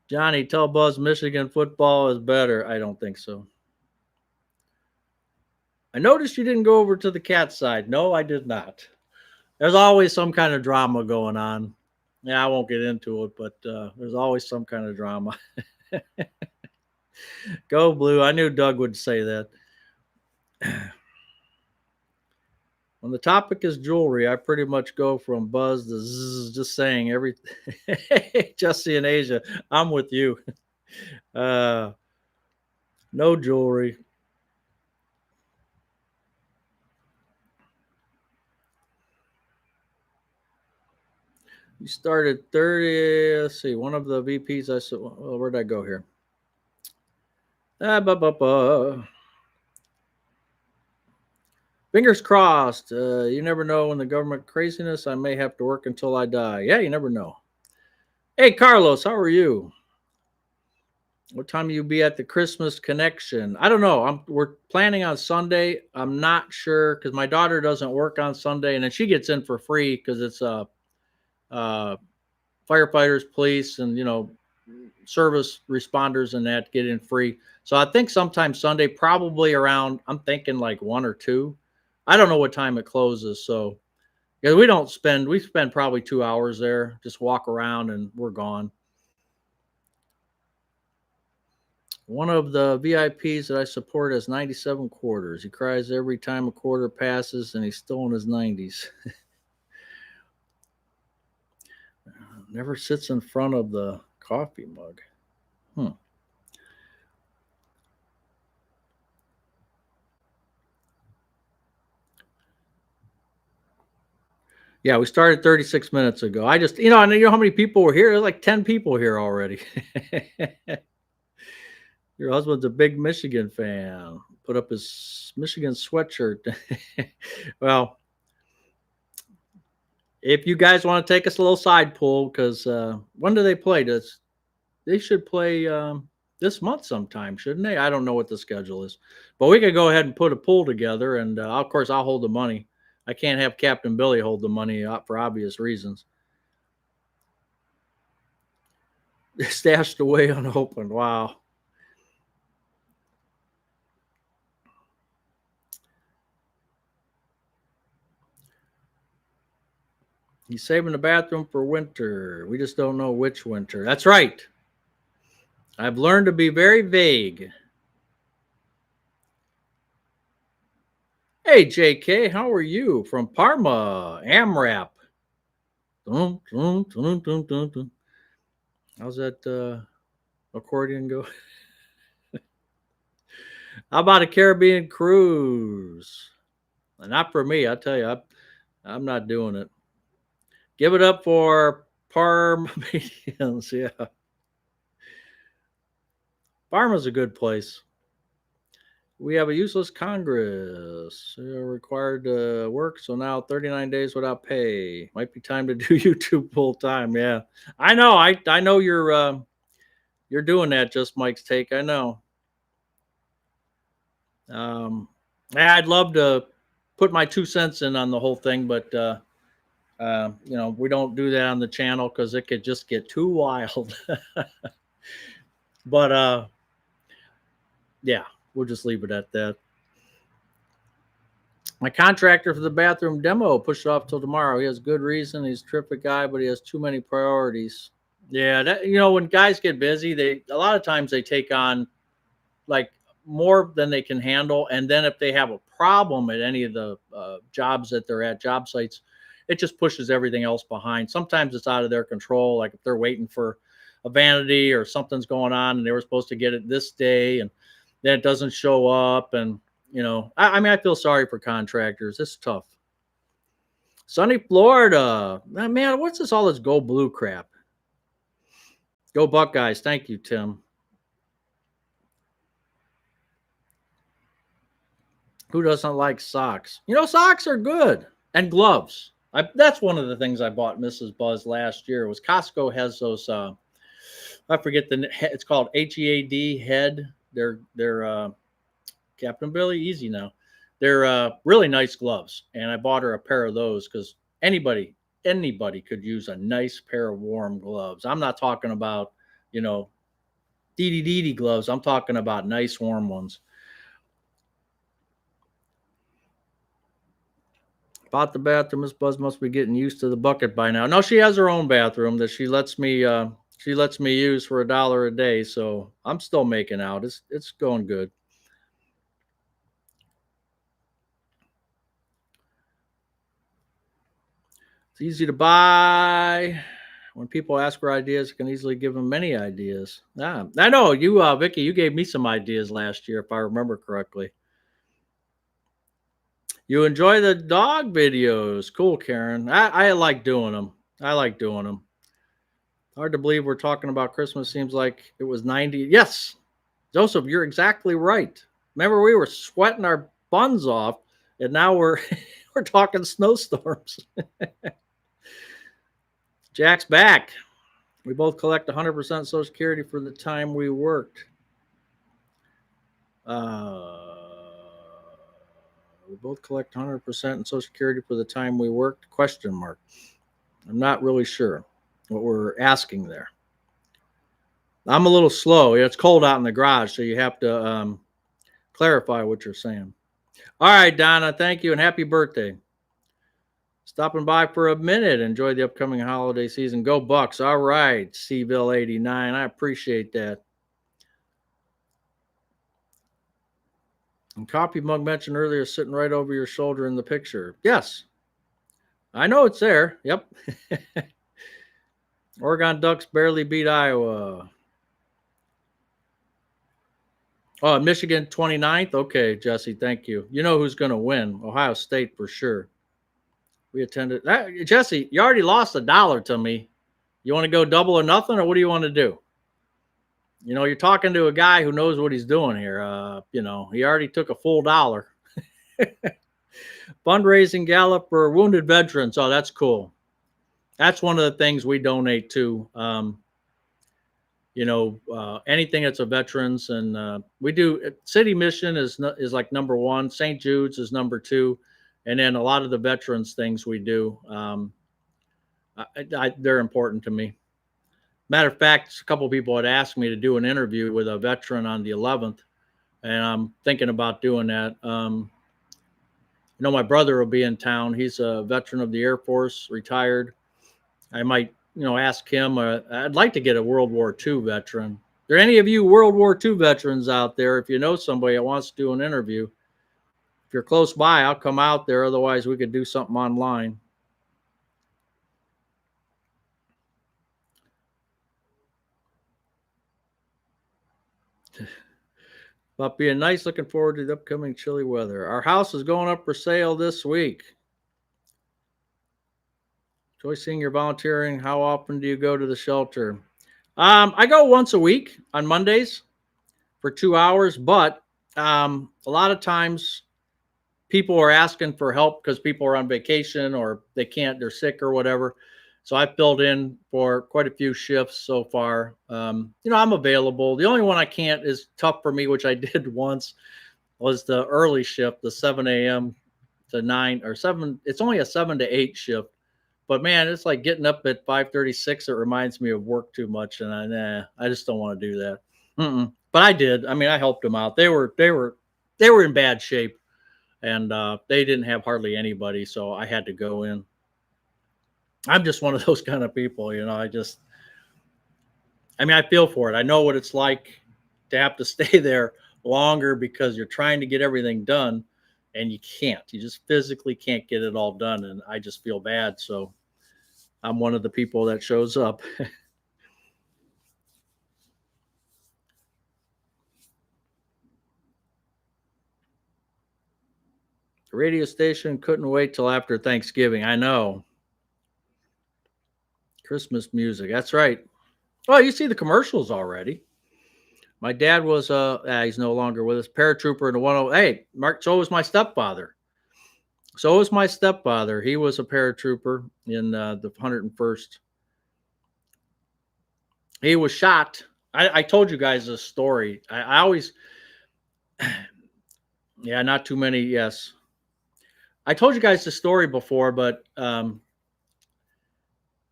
Johnny, tell Buzz Michigan football is better. I don't think so. I noticed you didn't go over to the cat side. No, I did not. There's always some kind of drama going on. Yeah, I won't get into it, but there's always some kind of drama. Go Blue. I knew Doug would say that. When the topic is jewelry, I pretty much go from Buzz to zzz, just saying everything. Jesse in Asia, I'm with you. No jewelry. You started 30. Let's see. One of the VPs I saw. Well, where'd I go here? Fingers crossed. You never know, in the government craziness, I may have to work until I die. Yeah, you never know. Hey, Carlos, how are you? What time will you be at the Christmas Connection? I don't know. We're planning on Sunday. I'm not sure because my daughter doesn't work on Sunday, and then she gets in for free because it's firefighters, police, and service responders and that get in free. So I think sometime Sunday, probably around, I'm thinking like 1 or 2. I don't know what time it closes. So yeah, we spend probably 2 hours there, just walk around and we're gone. One of the VIPs that I support has 97 quarters. He cries every time a quarter passes and he's still in his 90s. Never sits in front of the coffee mug. Yeah, we started 36 minutes ago. I just, and you know how many people were here? There's like 10 people here already. Your husband's a big Michigan fan. Put up his Michigan sweatshirt. Well, if you guys want to take us a little side pull, because when do they play? They should play this month sometime, shouldn't they? I don't know what the schedule is, but we could go ahead and put a pool together, and of course I'll hold the money. I can't have Captain Billy hold the money for obvious reasons. Stashed away unopened. Wow. He's saving the bathroom for winter. We just don't know which winter. That's right. I've learned to be very vague. Hey, JK, how are you? From Parma, AMRAP. Dun, dun, dun, dun, dun, dun. How's that accordion go? How about a Caribbean cruise? Not for me, I tell you, I'm not doing it. Give it up for Parmadians, yeah. Parma's a good place. We have a useless Congress. They're required to work, so now 39 days without pay. Might be time to do YouTube full time. Yeah, I know. I know you're doing that. Just Mike's take. I know. I'd love to put my 2 cents in on the whole thing, but we don't do that on the channel because it could just get too wild. But yeah, we'll just leave it at that. My contractor for the bathroom demo pushed it off till tomorrow. He has good reason. He's a terrific guy, but he has too many priorities. Yeah, that when guys get busy, a lot of times they take on like more than they can handle, and then if they have a problem at any of the jobs that they're at, job sites, it just pushes everything else behind. Sometimes it's out of their control, like if they're waiting for a vanity or something's going on and they were supposed to get it this day and then it doesn't show up. And I mean, I feel sorry for contractors. It's tough. Sunny Florida, man, what's all this go blue crap? Go Buckeyes. Thank you, Tim. Who doesn't like socks? Socks are good, and gloves. That's one of the things I bought Mrs. Buzz last year. Was Costco has those? I forget it's called HEAD head. They're Captain Billy, easy now. They're really nice gloves, and I bought her a pair of those because anybody could use a nice pair of warm gloves. I'm not talking about dee gloves. I'm talking about nice warm ones. Bought the bathroom. Miss Buzz must be getting used to the bucket by now. No, she has her own bathroom that she lets me use for $1 a day. So I'm still making out. It's going good. It's easy to buy. When people ask for ideas, I can easily give them many ideas. I know you, Vicky. You gave me some ideas last year, if I remember correctly. You enjoy the dog videos. Cool, Karen. I like doing them. Hard to believe we're talking about Christmas. Seems like it was 90. Yes, Joseph, you're exactly right. Remember, we were sweating our buns off, and now we're we're talking snowstorms. Jack's back. We both collect 100% Social Security for the time we worked. We both collect 100% in Social Security for the time we worked? ? I'm not really sure what we're asking there. I'm a little slow. Yeah, it's cold out in the garage, so you have to clarify what you're saying. All right, Donna, thank you and happy birthday. Stopping by for a minute. Enjoy the upcoming holiday season. Go Bucks. All right, Seville 89. I appreciate that. And coffee mug mentioned earlier sitting right over your shoulder in the picture. Yes. I know it's there. Yep. Oregon Ducks barely beat Iowa. Oh, Michigan 29th? Okay, Jesse, thank you. You know who's going to win. Ohio State for sure. We attended. Jesse, you already lost $1 to me. You want to go double or nothing, or what do you want to do? You know, you're talking to a guy who knows what he's doing here. You know, he already took a full $1. Fundraising gala for wounded veterans. Oh, that's cool. That's one of the things we donate to. You know, anything that's a veterans, and we do. City Mission is like number one. St. Jude's is number two, and then a lot of the veterans things we do. They're important to me. Matter of fact, a couple of people had asked me to do an interview with a veteran on the 11th, and I'm thinking about doing that. You know, my brother will be in town. He's a veteran of the Air Force, retired. I might, you know, ask him. I'd like to get a World War II veteran. Are there any of you World War II veterans out there? If you know somebody that wants to do an interview, if you're close by, I'll come out there. Otherwise, we could do something online. About being nice, looking forward to the upcoming chilly weather. Our house is going up for sale this week. Enjoy seeing your volunteering. How often do you go to the shelter? I go once a week on Mondays for 2 hours, but a lot of times people are asking for help because people are on vacation or they can't, they're sick or whatever. So I filled in for quite a few shifts so far. You know, I'm available. The only one I can't is tough for me, which I did once, was the early shift, the 7 a.m. to 9 or 7. It's only a 7 to 8 shift. But man, it's like getting up at 5:36. It reminds me of work too much, and I just don't want to do that. But I did. I mean, I helped them out. They were in bad shape, and they didn't have hardly anybody, so I had to go in. I'm just one of those kind of people, you know. I mean, I feel for it. I know what it's like to have to stay there longer because you're trying to get everything done, and you can't. You just physically can't get it all done, and I just feel bad. So I'm one of the people that shows up. The radio station couldn't wait till after Thanksgiving. I know. Christmas music. That's right. Well, you see the commercials already. My dad was he's no longer with us, paratrooper in the 10. Hey, Mark, so was my stepfather. So was my stepfather. He was a paratrooper in the 101st. He was shot. I told you guys this story. I always, yeah, not too many. Yes, I told you guys the story before, but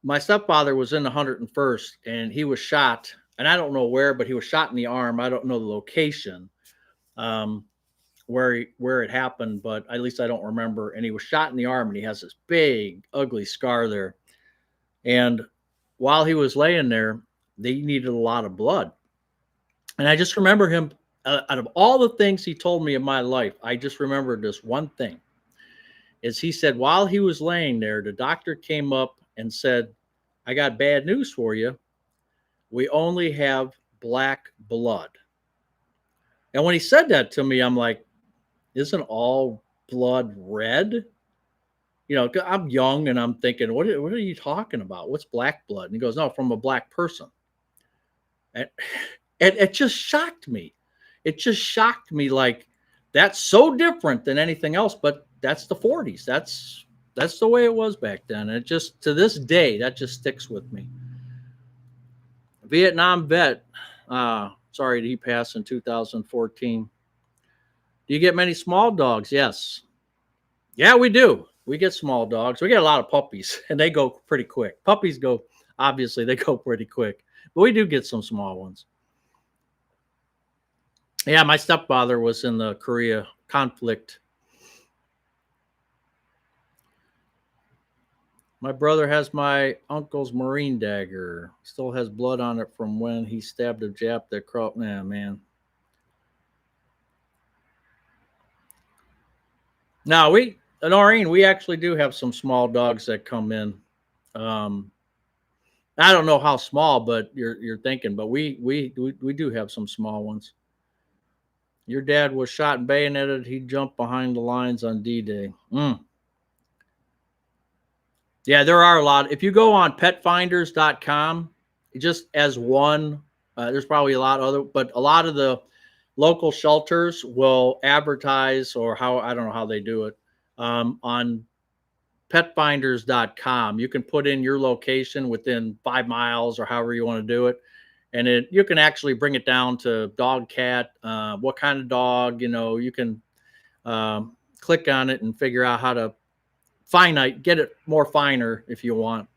my stepfather was in the 101st, and he was shot. And I don't know where, but he was shot in the arm. I don't know the location where it happened, but at least I don't remember. And he was shot in the arm, and he has this big, ugly scar there. And while he was laying there, they needed a lot of blood. And I just remember him, out of all the things he told me in my life, I just remembered this one thing. Is he said while he was laying there, the doctor came up and said, "I got bad news for you. We only have black blood." And when he said that to me, I'm like, isn't all blood red? You know, I'm young and I'm thinking, what are you talking about? What's black blood? And he goes, no, from a black person. And it just shocked me. It just shocked me, like, that's so different than anything else, but that's the 40s. That's the way it was back then. It just, to this day, that just sticks with me. Vietnam vet. Sorry, he passed in 2014. Do you get many small dogs? Yes. Yeah, we do. We get small dogs. We get a lot of puppies, and they go pretty quick. Puppies go, obviously, they go pretty quick. But we do get some small ones. Yeah, my stepfather was in the Korea conflict. My brother has my uncle's Marine dagger. Still has blood on it from when he stabbed a Jap that crawled. Nah, man. Now Noreen, we actually do have some small dogs that come in. Um, I don't know how small, but you're thinking, but we do have some small ones. Your dad was shot and bayoneted. He jumped behind the lines on D-Day. Yeah, there are a lot. If you go on petfinders.com, just as one, there's probably a lot other, but a lot of the local shelters will advertise, or how, I don't know how they do it, on petfinders.com. You can put in your location within 5 miles or however you want to do it. And you can actually bring it down to dog, cat, what kind of dog, you can click on it and figure out how to get it more finer if you want.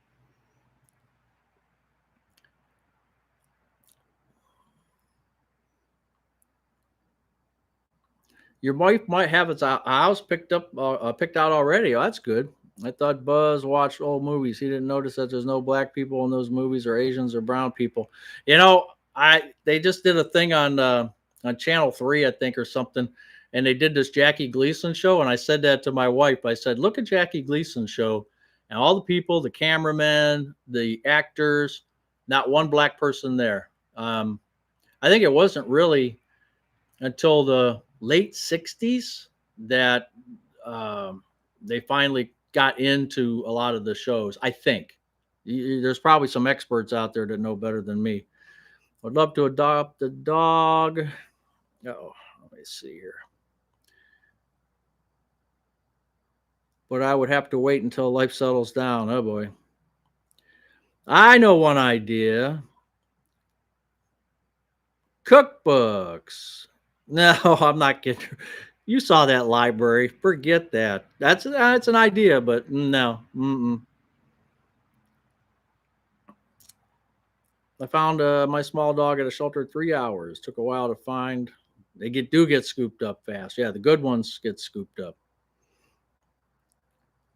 Your wife might have its house picked out already. Oh, that's good. I thought Buzz watched old movies. He didn't notice that there's no black people in those movies, or Asians or brown people. They just did a thing on Channel 3, I think, or something, and they did this Jackie Gleason show. And I said that to my wife. I said, "Look at Jackie Gleason show, and all the people, the cameramen, the actors, not one black person there." I think it wasn't really until the late 60s that they finally got into a lot of the shows. I think there's probably some experts out there that know better than me. I'd love to adopt a dog. Oh, let me see here. But I would have to wait until life settles down. Oh boy. I know one idea. Cookbooks. No, I'm not kidding. You saw that library. Forget that. That's an idea, but no. Mm-mm. I found my small dog at a shelter 3 hours. Took a while to find. They do get scooped up fast. Yeah, the good ones get scooped up.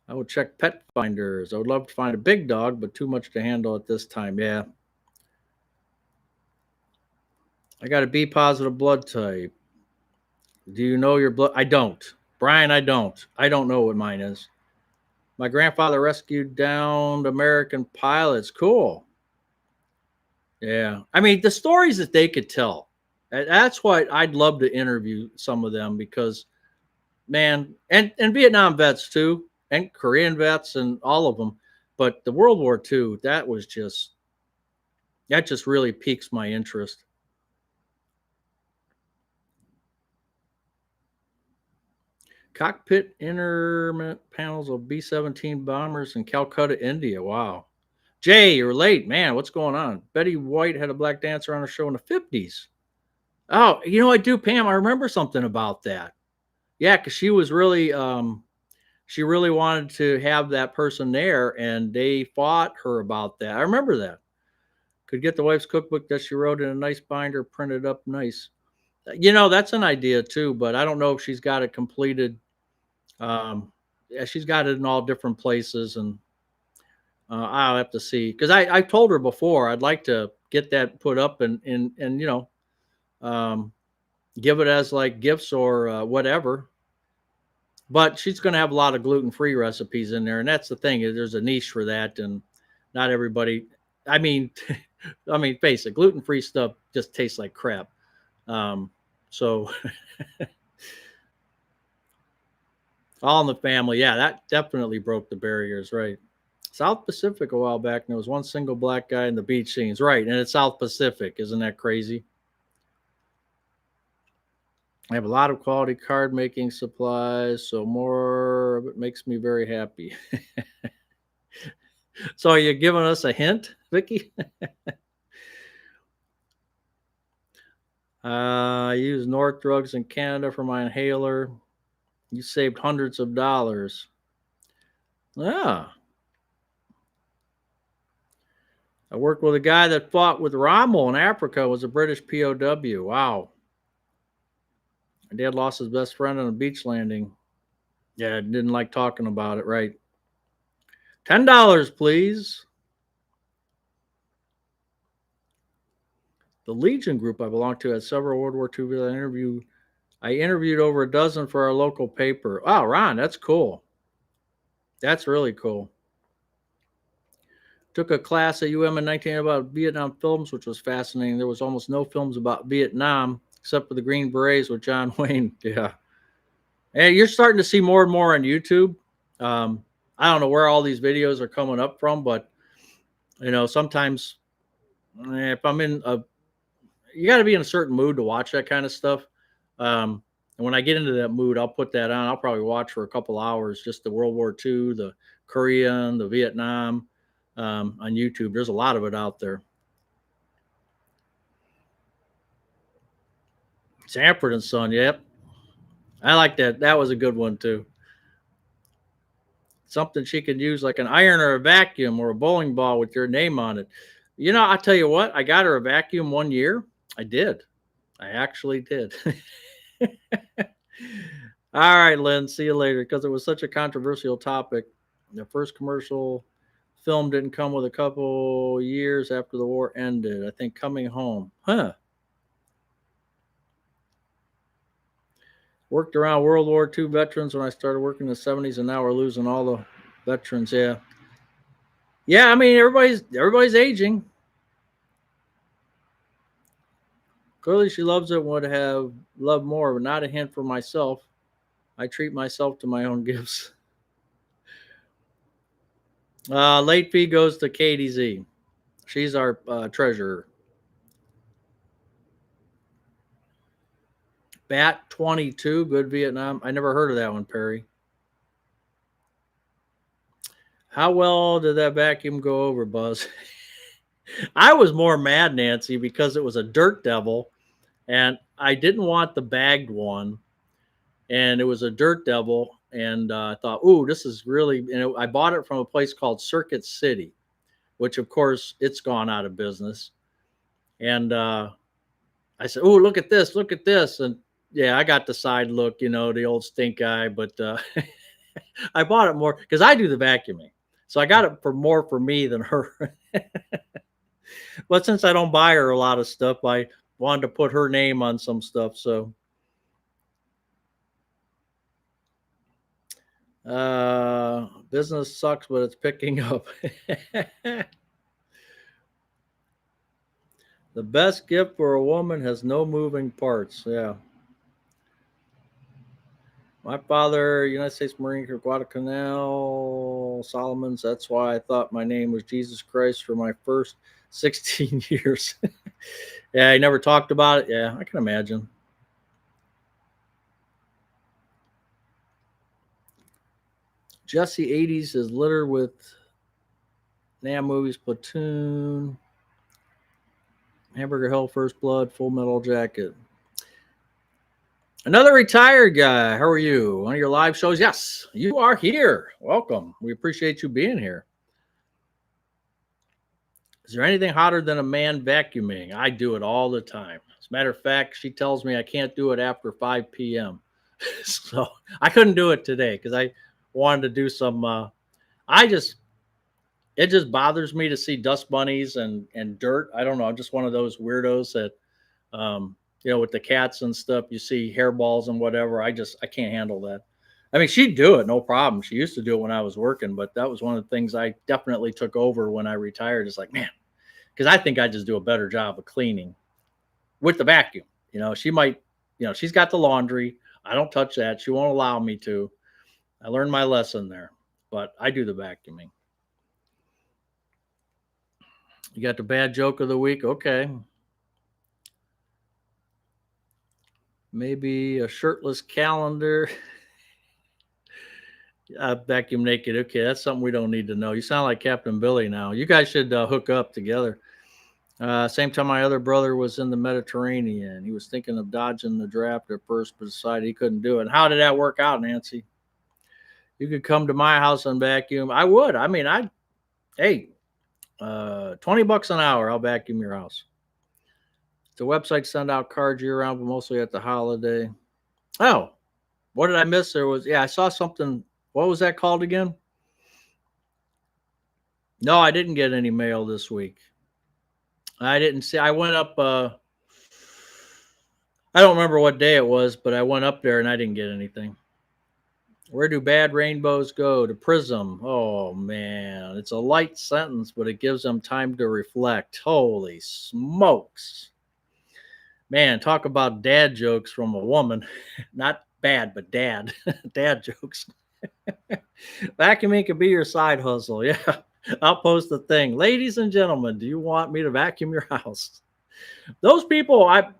I would check pet finders. I would love to find a big dog, but too much to handle at this time. Yeah. I got a B positive blood type. Do you know your blood? I don't. Brian, I don't. I don't know what mine is. My grandfather rescued downed American pilots. Cool. Yeah. I mean, the stories that they could tell. That's what I'd love to interview some of them, because, man, and Vietnam vets too, and Korean vets, and all of them. But the World War II, that just really piques my interest. Cockpit instrument panels of B-17 bombers in Calcutta, India. Wow. Jay, you're late. Man, what's going on? Betty White had a black dancer on her show in the 50s. Oh, I do, Pam. I remember something about that. Yeah, because she really wanted to have that person there, and they fought her about that. I remember that. Could get the wife's cookbook that she wrote in a nice binder, printed up nice. That's an idea too, but I don't know if she's got it completed. Yeah, she's got it in all different places, and I'll have to see, because I told her before I'd like to get that put up and um, give it as like gifts or whatever. But she's going to have a lot of gluten-free recipes in there, and that's the thing, is there's a niche for that, and not everybody. I mean, face it, gluten-free stuff just tastes like crap. So all in the family, yeah, that definitely broke the barriers, right? South Pacific a while back, and there was one single black guy in the beach scenes, right? And it's South Pacific, isn't that crazy? I have a lot of quality card making supplies, so more of it makes me very happy. So are you giving us a hint, Vicky? I use North Drugs in Canada for my inhaler. You saved hundreds of dollars. Yeah. I worked with a guy that fought with Rommel in Africa, was a British POW. Wow. My dad lost his best friend on a beach landing. Yeah, didn't like talking about it, right? $10, please. The Legion group I belonged to had several World War II videos. I interviewed over a dozen for our local paper. Wow, Ron, that's cool. That's really cool. Took a class at UM in 19 about Vietnam films, which was fascinating. There was almost no films about Vietnam except for the Green Berets with John Wayne. Yeah. And you're starting to see more and more on YouTube. I don't know where all these videos are coming up from, but sometimes if I'm you got to be in a certain mood to watch that kind of stuff. And when I get into that mood, I'll put that on. I'll probably watch for a couple hours, just the World War II, the Korean, the Vietnam on YouTube. There's a lot of it out there. Sanford and Son, yep. I like that. That was a good one too. Something she could use like an iron or a vacuum or a bowling ball with your name on it. I'll tell you what, I got her a vacuum one year. I did. I actually did. All right, Lynn, see you later. Because it was such a controversial topic. The first commercial film didn't come with a couple years after the war ended. I think Coming Home. Huh. Worked around World War II veterans when I started working in the 70s, and now we're losing all the veterans. Yeah. Yeah, I mean, everybody's aging. Clearly, she loves it. Would have loved more, but not a hint for myself. I treat myself to my own gifts. Late fee goes to Katie Z. She's our treasurer. Bat 22, good Vietnam. I never heard of that one, Perry. How well did that vacuum go over, Buzz? I was more mad, Nancy, because it was a Dirt Devil, and I didn't want the bagged one, and it was a Dirt Devil, and I thought, ooh, this is really. I bought it from a place called Circuit City, which of course it's gone out of business, and I said, oh, look at this, and yeah, I got the side look, the old stink eye, but I bought it more because I do the vacuuming. So I got it for more for me than her. But since I don't buy her a lot of stuff, I wanted to put her name on some stuff. So business sucks, but it's picking up. The best gift for a woman has no moving parts. Yeah. My father, United States Marine Corps, Guadalcanal, Solomons. That's why I thought my name was Jesus Christ for my first 16 years. Yeah, I never talked about it. Yeah, I can imagine. Jesse 80s is littered with Nam movies, Platoon, Hamburger Hill, First Blood, Full Metal Jacket. Another retired guy. How are you? One of your live shows? Yes, you are here. Welcome. We appreciate you being here. Is there anything hotter than a man vacuuming? I do it all the time. As a matter of fact, she tells me I can't do it after 5 p.m. So I couldn't do it today because I wanted to do some. It just bothers me to see dust bunnies and dirt. I don't know. I'm just one of those weirdos that, with the cats and stuff, you see hairballs and whatever. I can't handle that. I mean, she'd do it, no problem. She used to do it when I was working, but that was one of the things I definitely took over when I retired. It's like, man, because I think I just do a better job of cleaning with the vacuum. She might, she's got the laundry. I don't touch that. She won't allow me to. I learned my lesson there, but I do the vacuuming. You got the bad joke of the week? Okay. Maybe a shirtless calendar. Vacuum naked. Okay, that's something we don't need to know. You sound like Captain Billy now. You guys should hook up together. Same time my other brother was in the Mediterranean. He was thinking of dodging the draft at first, but decided he couldn't do it. And how did that work out, Nancy? You could come to my house and vacuum. I would. I mean, hey, $20 an hour. I'll vacuum your house. The website send out cards year round, but mostly at the holiday. Oh, what did I miss? There was, I saw something. What was that called again? No, I didn't get any mail this week. I didn't see. I went up. I don't remember what day it was, but I went up there and I didn't get anything. Where do bad rainbows go? To Prism. Oh man, it's a light sentence, but it gives them time to reflect. Holy smokes. Man, talk about dad jokes from a woman. Not bad, but dad. Dad jokes. Vacuuming could be your side hustle. Yeah. I'll post the thing. Ladies and gentlemen, do you want me to vacuum your house? Those people, I've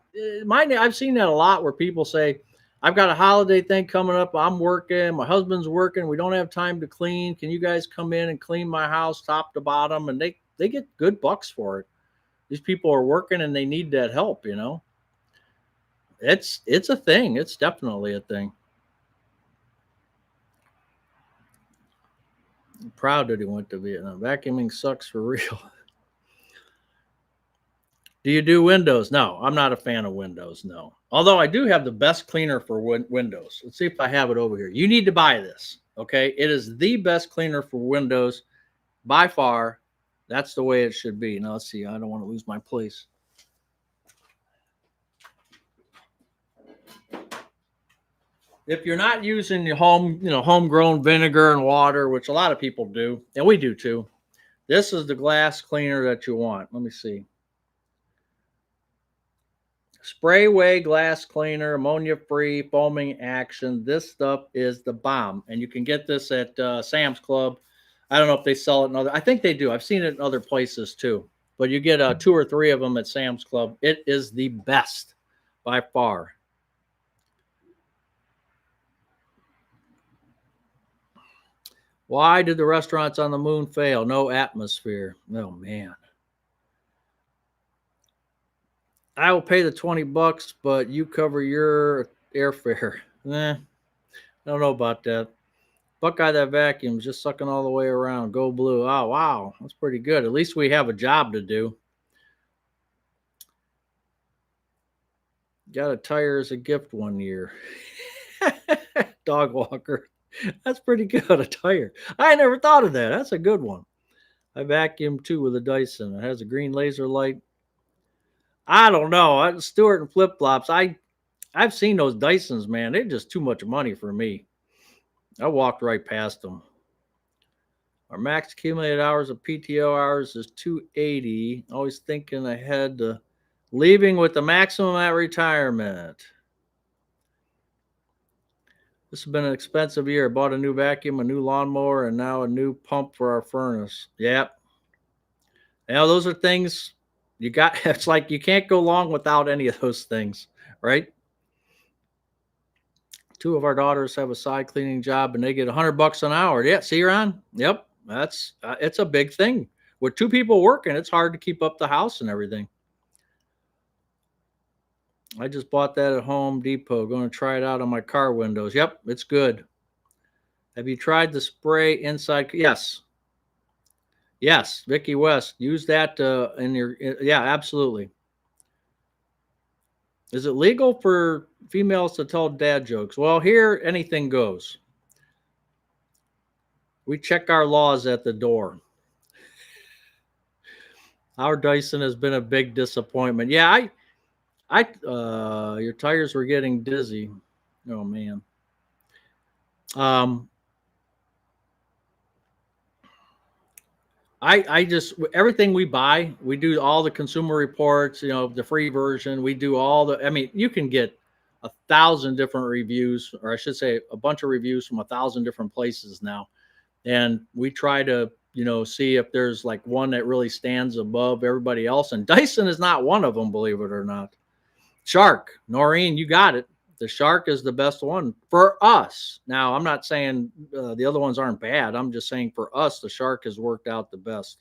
seen that a lot where people say, I've got a holiday thing coming up. I'm working. My husband's working. We don't have time to clean. Can you guys come in and clean my house top to bottom? And they get good bucks for it. These people are working and they need that help, you know. It's a thing. It's definitely a thing. I'm proud that he went to Vietnam. Vacuuming sucks for real. Do you do Windows? No, I'm not a fan of Windows. No. Although I do have the best cleaner for Windows. Let's see if I have it over here. You need to buy this. Okay. It is the best cleaner for Windows by far. That's the way it should be. Now, let's see. I don't want to lose my place. If you're not using your homegrown vinegar and water, which a lot of people do, and we do too, this is the glass cleaner that you want. Let me see. Spray away glass cleaner, ammonia free, foaming action. This stuff is the bomb. And you can get this at Sam's Club. I don't know if they sell it in other, I think they do. I've seen it in other places too. But you get 2 or 3 of them at Sam's Club. It is the best by far. Why did the restaurants on the moon fail? No atmosphere. Oh, man. I will pay the $20, but you cover your airfare. I don't know about that. Buckeye that vacuums, just sucking all the way around. Go blue. Oh, wow. That's pretty good. At least we have a job to do. Got a tire as a gift one year. Dog walker. That's pretty good. A tire. I never thought of that. That's a good one. I vacuum too with a Dyson. It has a green laser light. I don't know. Stewart and flip flops. I've seen those Dysons, man. They're just too much money for me. I walked right past them. Our max accumulated hours of PTO hours is 280. Always thinking ahead to leaving with the maximum at retirement. This has been an expensive year. I bought a new vacuum, a new lawnmower, and now a new pump for our furnace. Yep. Now those are things you got. It's like you can't go long without any of those things, right? 2 of our daughters have a side cleaning job, and they get $100 an hour. Yeah, see, Ron? Yep, that's it's a big thing. With 2 people working, it's hard to keep up the house and everything. I just bought that at Home Depot. Going to try it out on my car windows. Yep, it's good. Have you tried the spray inside? Yes. Yes, Vicky West. Use that in your. Yeah, absolutely. Is it legal for females to tell dad jokes? Well, here anything goes. We check our laws at the door. Our Dyson has been a big disappointment. Yeah, your tires were getting dizzy. Oh man. I just everything we buy, we do all the consumer reports, the free version. We do all the. I mean, you can get 1,000 different reviews, or I should say, a bunch of reviews from 1,000 different places now, and we try to see if there's like one that really stands above everybody else. And Dyson is not one of them, believe it or not. Shark, Noreen, you got it. The Shark is the best one for us. Now, I'm not saying the other ones aren't bad. I'm just saying for us, the Shark has worked out the best.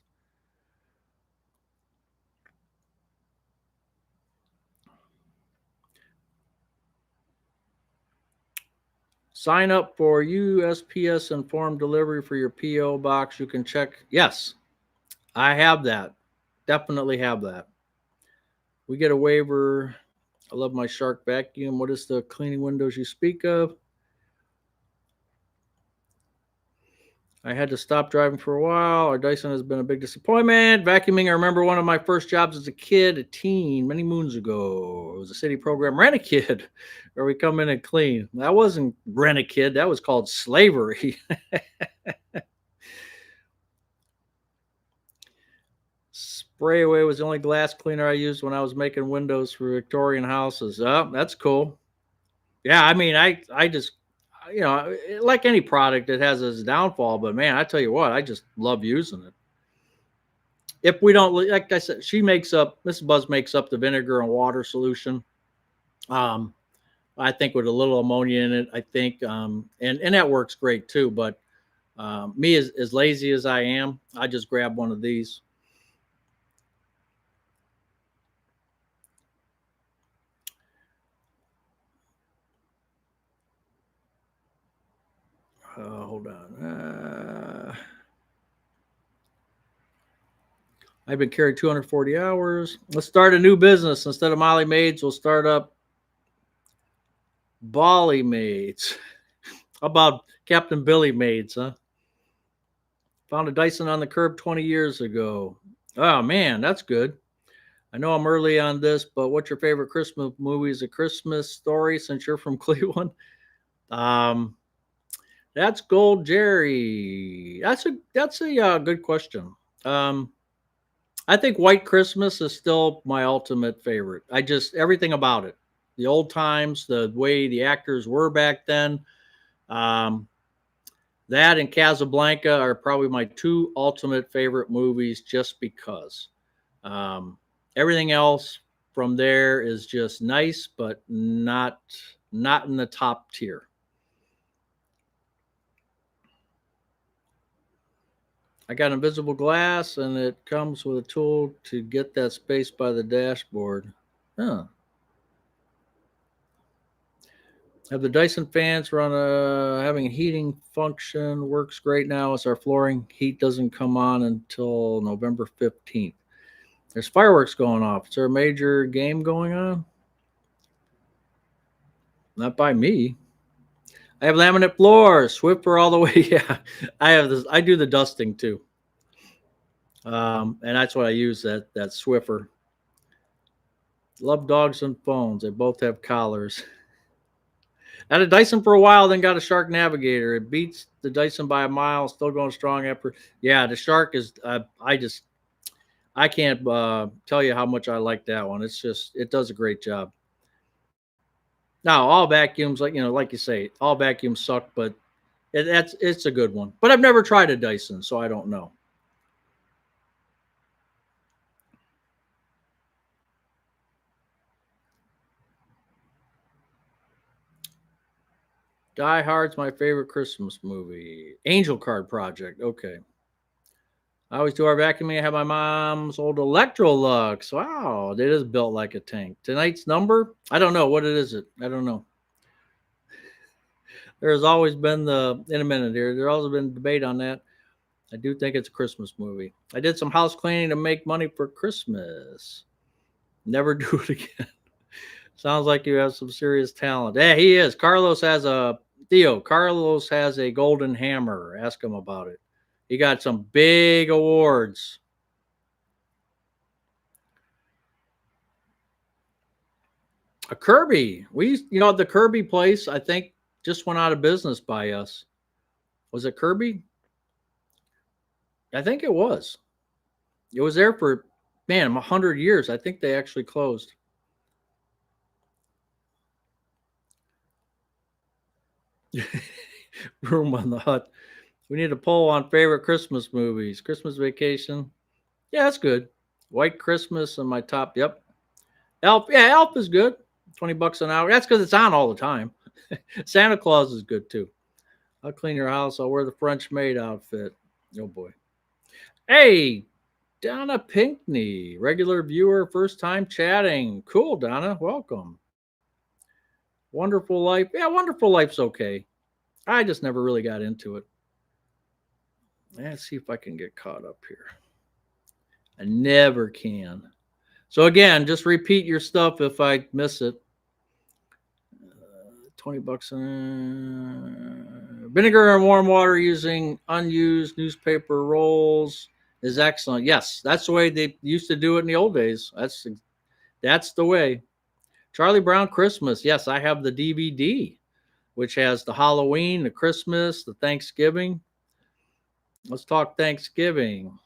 Sign up for USPS informed delivery for your PO box. You can check. Yes, I have that. Definitely have that. We get a waiver. I love my Shark vacuum. What is the cleaning windows you speak of? I had to stop driving for a while. Our Dyson has been a big disappointment. Vacuuming, I remember one of my first jobs as a kid, a teen, many moons ago. It was a city program, Rent a Kid, where we come in and clean. That wasn't Rent a Kid, that was called slavery. Spray Away was the only glass cleaner I used when I was making windows for Victorian houses. Oh, that's cool. Yeah, I mean, I just, like any product, it has its downfall. But man, I tell you what, I just love using it. If we don't, like I said, Mrs. Buzz makes up the vinegar and water solution. Um, I think with a little ammonia in it, I think, and that works great too. But me, as lazy as I am, I just grab one of these. Hold on. I've been carried 240 hours. Let's start a new business. Instead of Molly Maids, we'll start up Bali Maids. How about Captain Billy Maids, huh? Found a Dyson on the curb 20 years ago. Oh, man, that's good. I know I'm early on this, but what's your favorite Christmas movie? Is a Christmas Story since you're from Cleveland? Um, that's Gold Jerry. That's a good question. Um, I think White Christmas is still my ultimate favorite. I just everything about it, the old times, the way the actors were back then. Um, that and Casablanca are probably my two ultimate favorite movies, just because. Um, Everything else from there is just nice, but not in the top tier. I got invisible glass, and it comes with a tool to get that space by the dashboard. Huh. Have the Dyson fans run having a heating function? Works great now as our flooring heat doesn't come on until November 15th. There's fireworks going off. Is there a major game going on? Not by me. I have laminate floors. Swiffer all the way. Yeah, I have this. I do the dusting too, and that's what I use. That Swiffer. Love dogs and phones. They both have collars. Had a Dyson for a while, then got a Shark Navigator. It beats the Dyson by a mile. Still going strong after. Yeah, the Shark is. I can't tell you how much I like that one. It does a great job. Now all vacuums, like you say, all vacuums suck, but it's a good one. But I've never tried a Dyson, so I don't know. Die Hard's my favorite Christmas movie. Angel Card Project. Okay. I always do our vacuuming. I have my mom's old Electrolux. Wow, it is built like a tank. Tonight's number? I don't know. What it is it? I don't know. There's always been in a minute here. There's always been debate on that. I do think it's a Christmas movie. I did some house cleaning to make money for Christmas. Never do it again. Sounds like you have some serious talent. Yeah, he is. Carlos has a golden hammer. Ask him about it. He got some big awards. A Kirby. The Kirby place, I think, just went out of business by us. Was it Kirby? I think it was. It was there for, man, 100 years. I think they actually closed. Room on the hut. We need a poll on favorite Christmas movies. Christmas Vacation. Yeah, that's good. White Christmas on my top. Yep. Elf. Yeah, Elf is good. $20 an hour. That's because it's on all the time. Santa Claus is good too. I'll clean your house. I'll wear the French maid outfit. Oh boy. Hey, Donna Pinkney, regular viewer, first time chatting. Cool, Donna. Welcome. Wonderful Life. Yeah, Wonderful Life's okay. I just never really got into it. Let's see if I can get caught up here. I never can. So again, just repeat your stuff if I miss it. 20 bucks. Vinegar and warm water using unused newspaper rolls is excellent. Yes, that's the way they used to do it in the old days. That's the way. Charlie Brown Christmas. Yes, I have the DVD, which has the Halloween, the Christmas, the Thanksgiving. Let's talk Thanksgiving.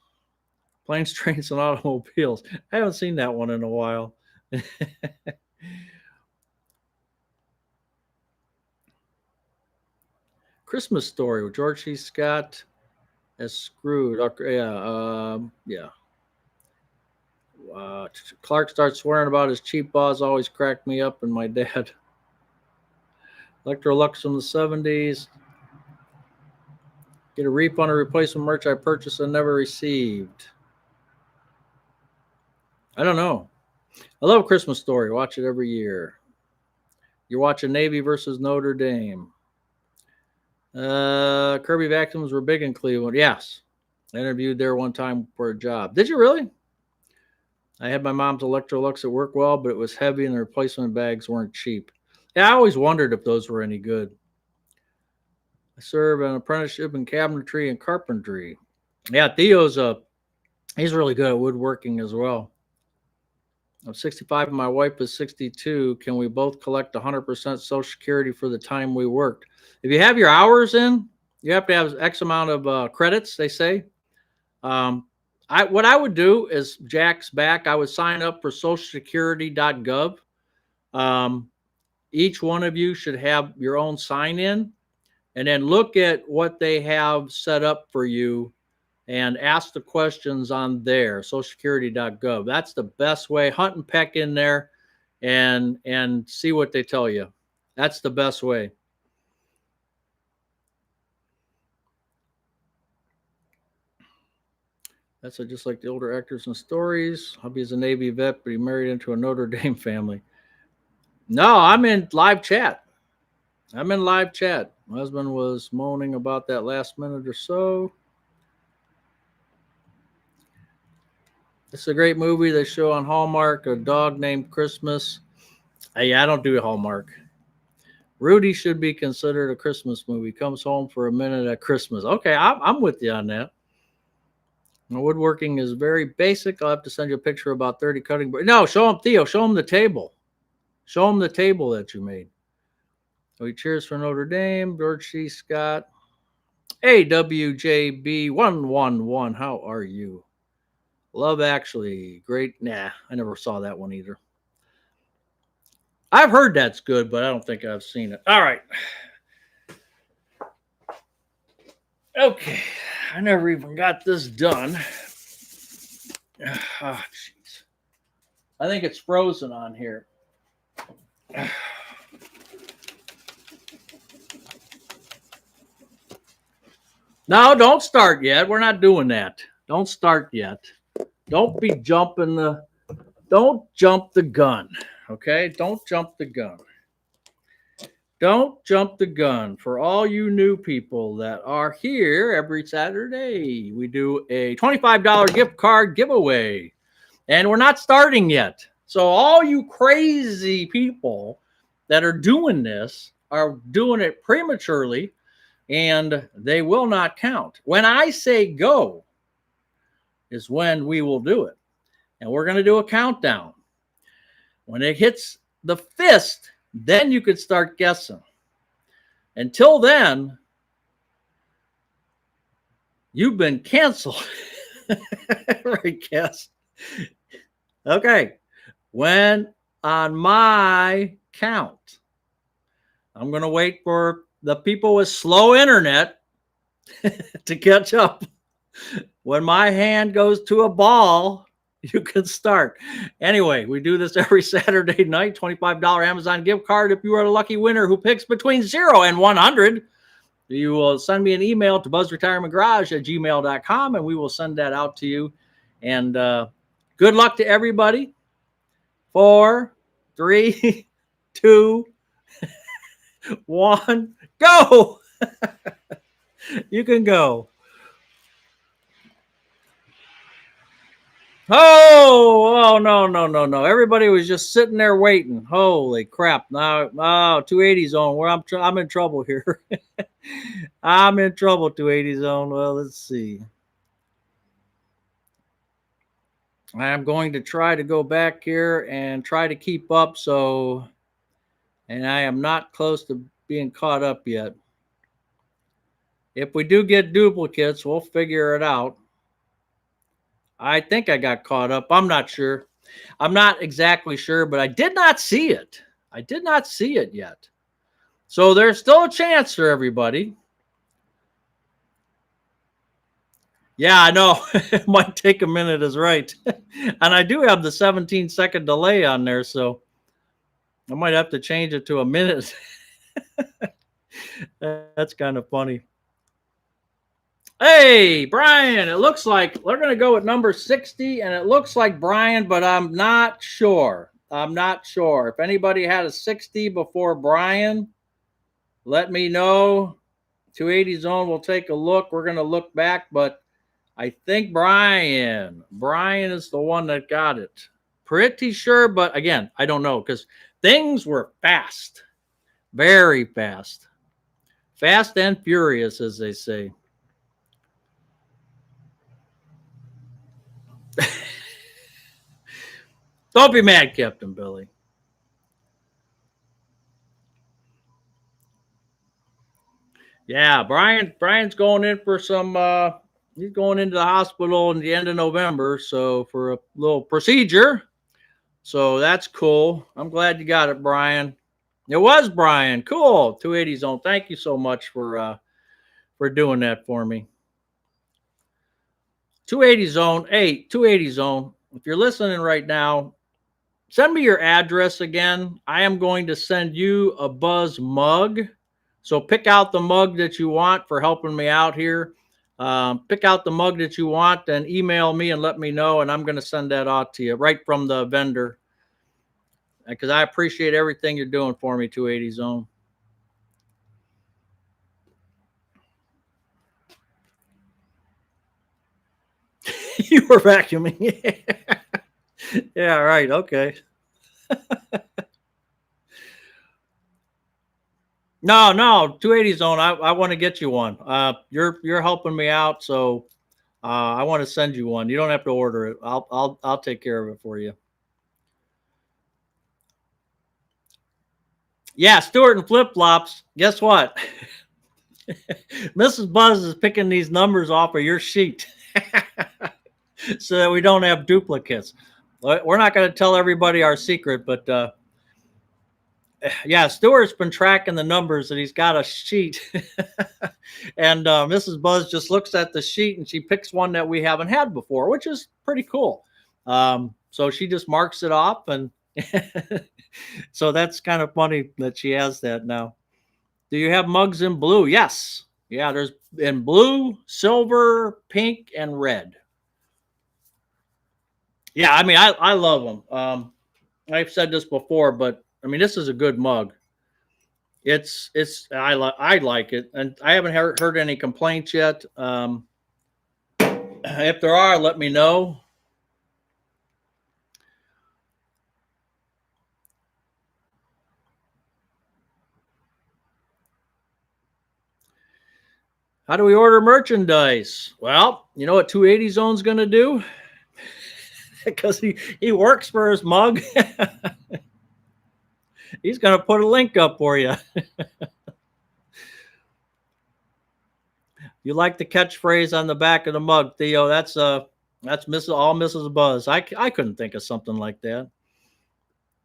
Planes, Trains, and Automobiles. I haven't seen that one in a while. Christmas Story with George C. Scott as Scrooge. Yeah. Clark starts swearing about his cheap bras. Always cracked me up, and my dad. Electrolux from the 70s. Get a refund or replacement merch I purchased and never received. I don't know. I love Christmas Story. Watch it every year. You're watching Navy versus Notre Dame. Kirby vacuums were big in Cleveland. Yes. I interviewed there one time for a job. Did you really? I had my mom's Electrolux at work well, but it was heavy and the replacement bags weren't cheap. Yeah, I always wondered if those were any good. I serve an apprenticeship in cabinetry and carpentry. Yeah, Theo's he's really good at woodworking as well. I'm 65 and my wife is 62. Can we both collect 100% Social Security for the time we worked? If you have your hours in, you have to have X amount of credits, they say. What I would do is, Jack's back, I would sign up for socialsecurity.gov. Each one of you should have your own sign in, and then look at what they have set up for you and ask the questions on there, socialsecurity.gov. That's the best way. Hunt and peck in there and see what they tell you. That's the best way. That's just like the older actors and stories. Hubby's a Navy vet, but he married into a Notre Dame family. No, I'm in live chat. My husband was moaning about that last minute or so. It's a great movie they show on Hallmark, A Dog Named Christmas. Hey, I don't do Hallmark. Rudy should be considered a Christmas movie. Comes home for a minute at Christmas. Okay, I'm with you on that. My woodworking is very basic. I'll have to send you a picture of about 30 cutting boards. No, show him, Theo. Show him the table. Show him the table that you made. We cheers for Notre Dame. George C. Scott. AWJB111. How are you? Love Actually. Great. Nah, I never saw that one either. I've heard that's good, but I don't think I've seen it. All right. Okay. I never even got this done. Oh, jeez. I think it's frozen on here. No, don't start yet. We're not doing that. Don't start yet. Don't be jumping the. Don't jump the gun. Okay? Don't jump the gun. Don't jump the gun. For all you new people that are here every Saturday, we do a $25 gift card giveaway. And we're not starting yet. So all you crazy people that are doing this are doing it prematurely, and they will not count. When I say go is when we will do it. And we're going to do a countdown. When it hits the fist, then you could start guessing. Until then, you've been canceled. Right, guess. Okay. When on my count, I'm going to wait for the people with slow internet to catch up. When my hand goes to a ball, you can start. Anyway, we do this every Saturday night. $25 Amazon gift card. If you are a lucky winner who picks between 0 and 100, you will send me an email to buzzretirementgarage@gmail.com, and we will send that out to you. And good luck to everybody. 4, 3, 2, 1, go. You can go. Oh, no, no, no, no. Everybody was just sitting there waiting. Holy crap. Now, oh, 280 zone where I'm in trouble here. I'm in trouble, 280 zone. Well, let's see. I'm going to try to go back here and try to keep up. So, and I am not close to being caught up yet. If we do get duplicates, we'll figure it out. I think I got caught up. I'm not sure. I'm not exactly sure, but I did not see it. I did not see it yet. So there's still a chance for everybody. Yeah, I know. It might take a minute, is right. And I do have the 17-second delay on there, so I might have to change it to a minute. That's kind of funny. Hey, Brian, it looks like we're going to go with number 60, and it looks like Brian, but I'm not sure. I'm not sure. If anybody had a 60 before Brian, let me know. 280 zone, we'll take a look. We're going to look back, but I think Brian is the one that got it. Pretty sure, but again, I don't know because things were fast, very fast, fast and furious, as they say. Don't be mad, Captain Billy. Yeah, Brian's going in for some he's going into the hospital in the end of November, so for a little procedure. So that's cool. I'm glad you got it, Brian. It was Brian. Cool. 280 zone. Thank you so much for doing that for me. 280 zone. Hey, 280 zone. If you're listening right now, send me your address again. I am going to send you a Buzz mug. So pick out the mug that you want for helping me out here. Pick out the mug that you want and email me and let me know, and I'm going to send that out to you right from the vendor because I appreciate everything you're doing for me, 280 Zone. You were vacuuming. Yeah, right. Okay. No, 280 Zone. I want to get you one. You're helping me out, so I want to send you one. You don't have to order it. I'll take care of it for you. Yeah, Stewart and flip flops. Guess what? Mrs. Buzz is picking these numbers off of your sheet so that we don't have duplicates. We're not going to tell everybody our secret, but yeah, Stewart's been tracking the numbers and he's got a sheet. And Mrs. Buzz just looks at the sheet and she picks one that we haven't had before, which is pretty cool. So she just marks it off. And so that's kind of funny that she has that now. Do you have mugs in blue? Yes. Yeah, there's in blue, silver, pink, and red. Yeah, I mean, I love them. I've said this before, but I mean, this is a good mug. I like it, and I haven't heard any complaints yet. If there are, let me know. How do we order merchandise? Well, you know what 280 Zone's going to do? Because he works for his mug. He's going to put a link up for you. You like the catchphrase on the back of the mug, Theo? That's Mrs. Buzz. I couldn't think of something like that.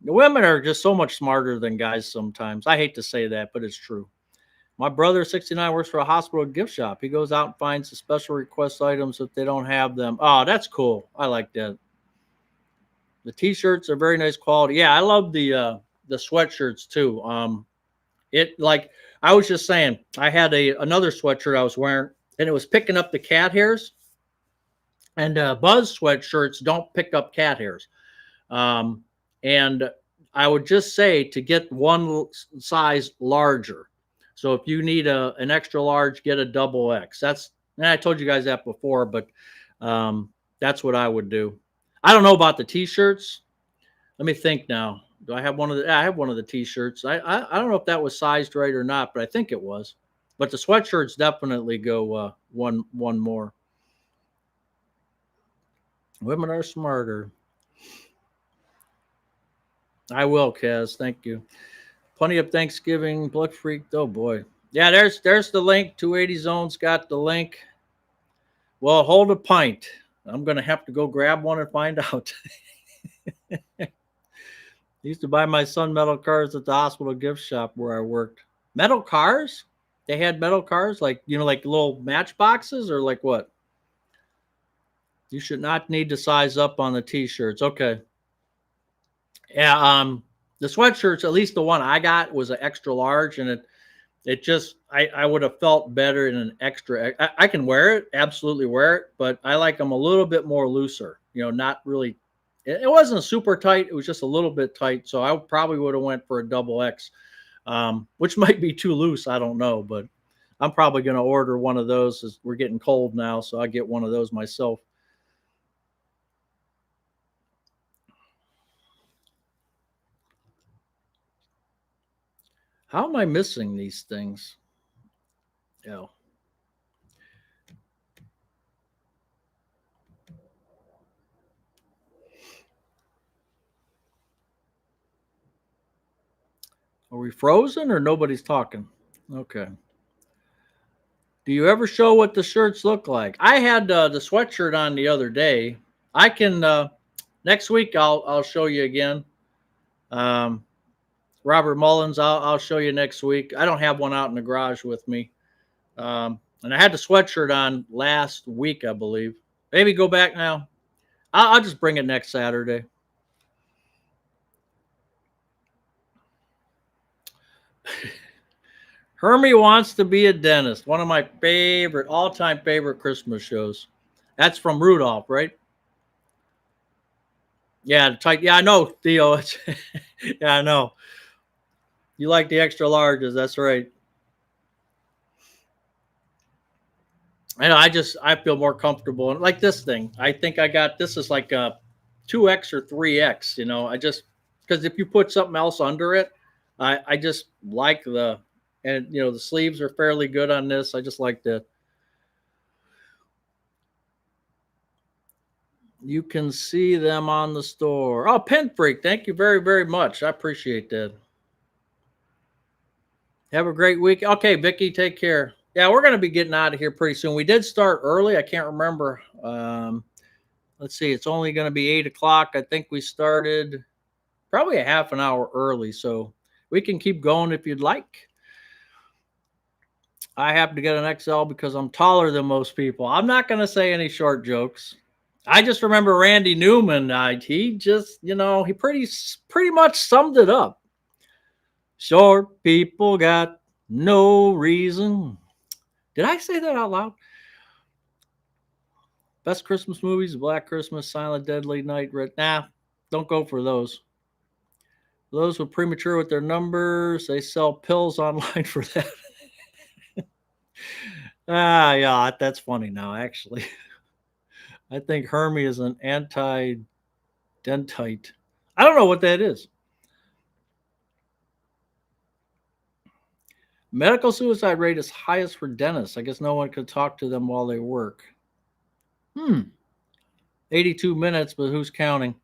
The women are just so much smarter than guys sometimes. I hate to say that, but it's true. My brother, 69, works for a hospital gift shop. He goes out and finds the special request items if they don't have them. Oh, that's cool. I like that. The t-shirts are very nice quality. Yeah, I love the sweatshirts too. It like I was just saying, I had another sweatshirt I was wearing, and it was picking up the cat hairs. And Buzz sweatshirts don't pick up cat hairs. And I would just say to get one size larger. So if you need an extra large, get a double X. And I told you guys that before, but that's what I would do. I don't know about the t-shirts. Let me think now. Do I have one of the? I have one of the t-shirts. I don't know if that was sized right or not, but I think it was. But the sweatshirts definitely go one more. Women are smarter. I will, Kaz. Thank you. Plenty of Thanksgiving blood freak. Oh boy. Yeah, there's the link. 280 Zone's got the link. Well, hold a pint. I'm gonna have to go grab one and find out. I used to buy my son metal cars at the hospital gift shop where I worked. Metal cars? They had metal cars, like like little matchboxes, or like what? You should not need to size up on the t-shirts. Okay. Yeah, the sweatshirts, at least the one I got was an extra large, and it just I would have felt better in an extra. I can wear it, absolutely wear it, but I like them a little bit more looser. Not really. It wasn't super tight. It was just a little bit tight. So I probably would have went for a double X, which might be too loose. I don't know, but I'm probably going to order one of those as we're getting cold now. So I get one of those myself. How am I missing these things? Yeah. Are we frozen or nobody's talking? Okay. Do you ever show what the shirts look like? I had the sweatshirt on the other day. I can next week. I'll show you again. Um, Robert Mullins. I'll show you next week. I don't have one out in the garage with me. And I had the sweatshirt on last week, I believe. Maybe go back now. I'll just bring it next Saturday. Hermie Wants to Be a Dentist. One of my all-time favorite Christmas shows. That's from Rudolph, right? Yeah, tight. Yeah, I know, Theo. Yeah, I know. You like the extra larges. That's right. I know. I feel more comfortable. Like this thing. I think I got this is like a 2X or 3X. I just because if you put something else under it, I just like the sleeves are fairly good on this. I just like the. You can see them on the store. Oh, Pen Freak, thank you very, very much. I appreciate that. Have a great week. Okay, Vicky, take care. Yeah, we're going to be getting out of here pretty soon. We did start early. I can't remember. Let's see. It's only going to be 8 o'clock. I think we started probably a half an hour early. So we can keep going if you'd like. I happen to get an XL because I'm taller than most people. I'm not going to say any short jokes. I just remember Randy Newman. He just, he pretty much summed it up. Short people got no reason. Did I say that out loud? Best Christmas movies: Black Christmas, Silent Deadly Night, Red. Nah, don't go for those. Those who are premature with their numbers, they sell pills online for that. Yeah, that's funny now, actually. I think Hermie is an anti-dentite. I don't know what that is. Medical suicide rate is highest for dentists. I guess no one could talk to them while they work. 82 minutes, but who's counting?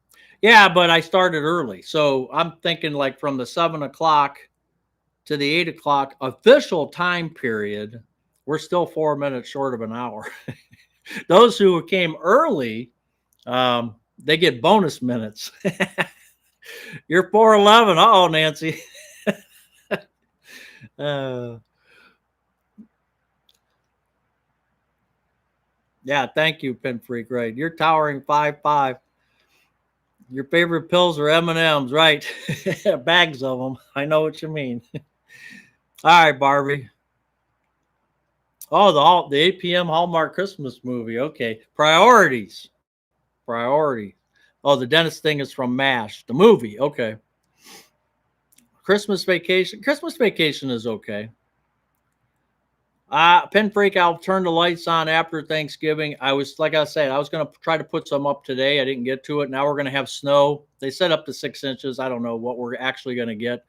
Yeah, but I started early. So I'm thinking like from the 7 o'clock to the 8 o'clock official time period, we're still 4 minutes short of an hour. Those who came early, they get bonus minutes. You're 411. Uh-oh, Nancy. Yeah, thank you, Pen Freak. Right, you're towering 5'5". Your favorite pills are M&Ms, right? Bags of them. I know what you mean. All right, Barbie. Oh, the 8 p.m. Hallmark Christmas movie. Okay, priorities. Priority. Oh, the dentist thing is from MASH, the movie. Okay. Christmas Vacation. Christmas Vacation is okay. Pin Freak, I'll turn the lights on after Thanksgiving. I was, like I said, I was going to try to put some up today. I didn't get to it. Now we're going to have snow. They set up to 6 inches. I don't know what we're actually going to get,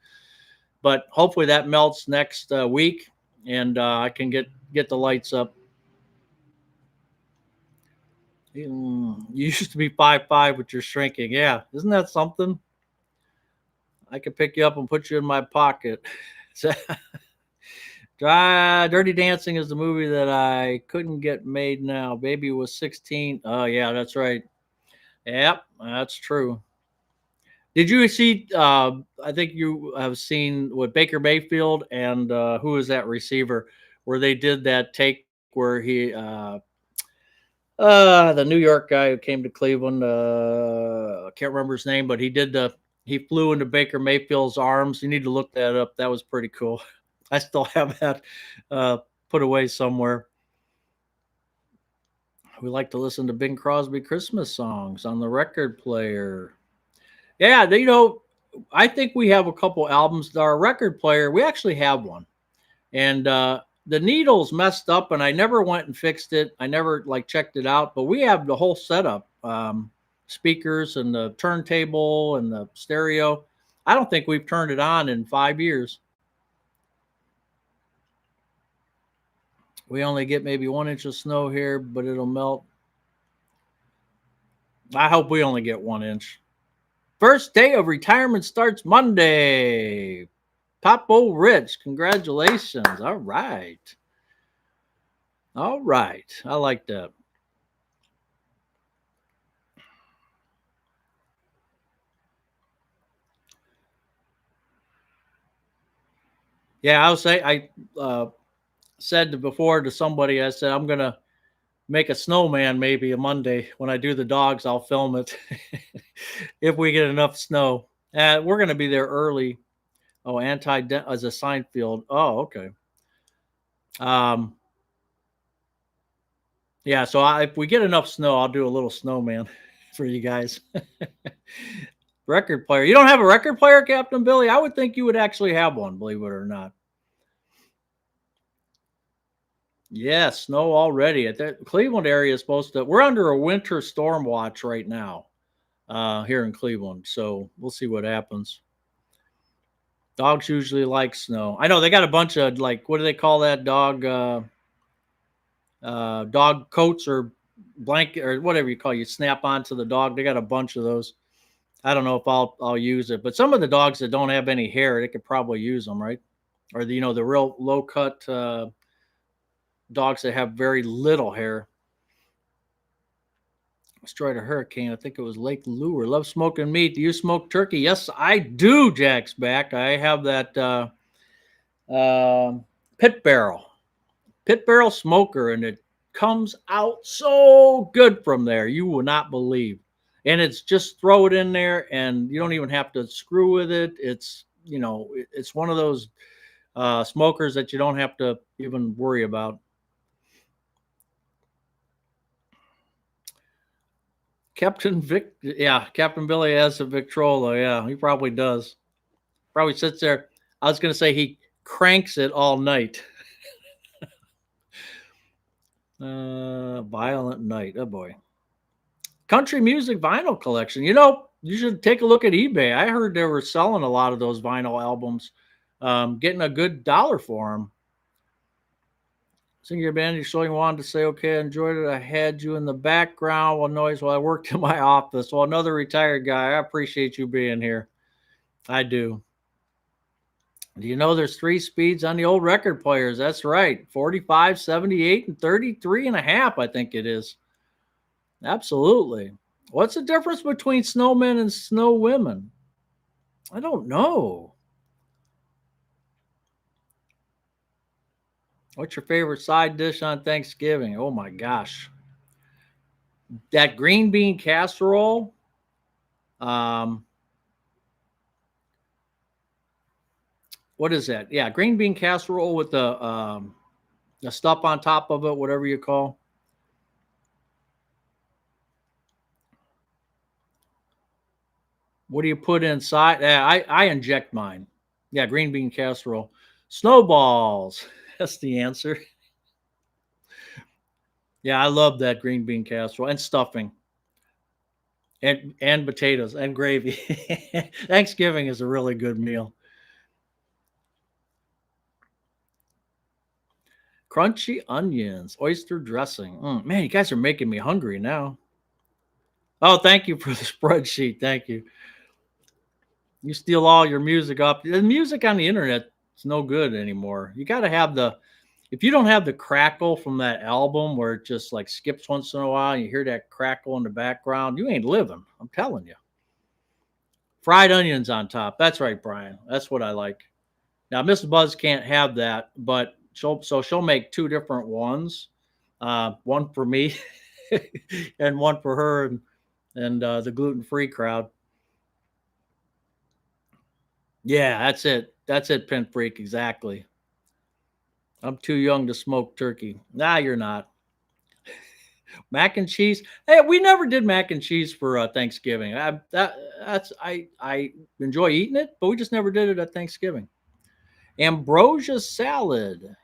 but hopefully that melts next week, and I can get the lights up. You used to be 5'5", but you're shrinking. Yeah, isn't that something? I could pick you up and put you in my pocket. Dirty Dancing is the movie that I couldn't get made now. Baby was 16. Oh, yeah, that's right. Yep, that's true. Did you see? I think you have seen what Baker Mayfield and who is that receiver, where they did that take where the New York guy who came to Cleveland, I can't remember his name, but he flew into Baker Mayfield's arms. You need to look that up. That was pretty cool. I still have that uh, put away somewhere. We like to listen to Bing Crosby Christmas songs on the record player. Yeah, I think we have a couple albums. Our record player, we actually have one, and the needle's messed up, and I never went and fixed it. I never checked it out, but we have the whole setup, speakers and the turntable and the stereo. I don't think we've turned it on in 5 years. We only get maybe 1 inch of snow here, but it'll melt. I hope we only get 1 inch. First day of retirement starts Monday. Papo Rich, congratulations. All right. All right. I like that. Yeah, I said before to somebody, I said, I'm going to make a snowman maybe a Monday. When I do the dogs, I'll film it if we get enough snow. We're going to be there early. Oh, as a Seinfeld. Oh, okay. Um, yeah, so if we get enough snow, I'll do a little snowman for you guys. Record player. You don't have a record player, Captain Billy? I would think you would actually have one, believe it or not. Yeah, snow already. At the Cleveland area is supposed to. We're under a winter storm watch right now here in Cleveland, so we'll see what happens. Dogs usually like snow. I know they got a bunch of what do they call that dog? Dog coats or blanket or whatever you call. You snap onto the dog. They got a bunch of those. I don't know if I'll use it, but some of the dogs that don't have any hair, they could probably use them, right? Or the real low cut dogs that have very little hair. Destroyed a hurricane. I think it was Lake Lure. Love smoking meat. Do you smoke turkey? Yes, I do. Jack's back. I have that pit barrel smoker, and it comes out so good from there. You will not believe. And it's just throw it in there, and you don't even have to screw with it. It's one of those smokers that you don't have to even worry about. Captain Billy has a Victrola. Yeah, he probably does. Probably sits there. I was going to say he cranks it all night. Violent Night. Oh boy. Country music vinyl collection. You should take a look at eBay. I heard they were selling a lot of those vinyl albums, getting a good dollar for them. Sing your band, you showing wanted to say, okay, I enjoyed it. I had you in the background while I worked in my office. Well, another retired guy. I appreciate you being here. I do. Do you know there's 3 speeds on the old record players? That's right. 45, 78, and 33 and a half, I think it is. Absolutely. What's the difference between snowmen and snow women? I don't know. What's your favorite side dish on Thanksgiving? Oh my gosh. That green bean casserole. What is that? Yeah, green bean casserole with the stuff on top of it, whatever you call. What do you put inside? I inject mine. Yeah, green bean casserole. Snowballs. That's the answer. Yeah, I love that green bean casserole and stuffing and potatoes and gravy. Thanksgiving is a really good meal. Crunchy onions, oyster dressing. Man, you guys are making me hungry now. Oh, thank you for the spreadsheet. Thank you. You steal all your music up. The music on the internet is no good anymore. You got to have the, if you don't have the crackle from that album where it just like skips once in a while and you hear that crackle in the background, you ain't living. I'm telling you. Fried onions on top. That's right, Brian. That's what I like. Now, Mrs. Buzz can't have that, but she'll make two different ones, one for me and one for her and the gluten free crowd. Yeah, that's it. That's it, Pin Freak. Exactly. I'm too young to smoke turkey. Nah, you're not. Mac and cheese. Hey, we never did mac and cheese for Thanksgiving. I enjoy eating it, but we just never did it at Thanksgiving. Ambrosia salad,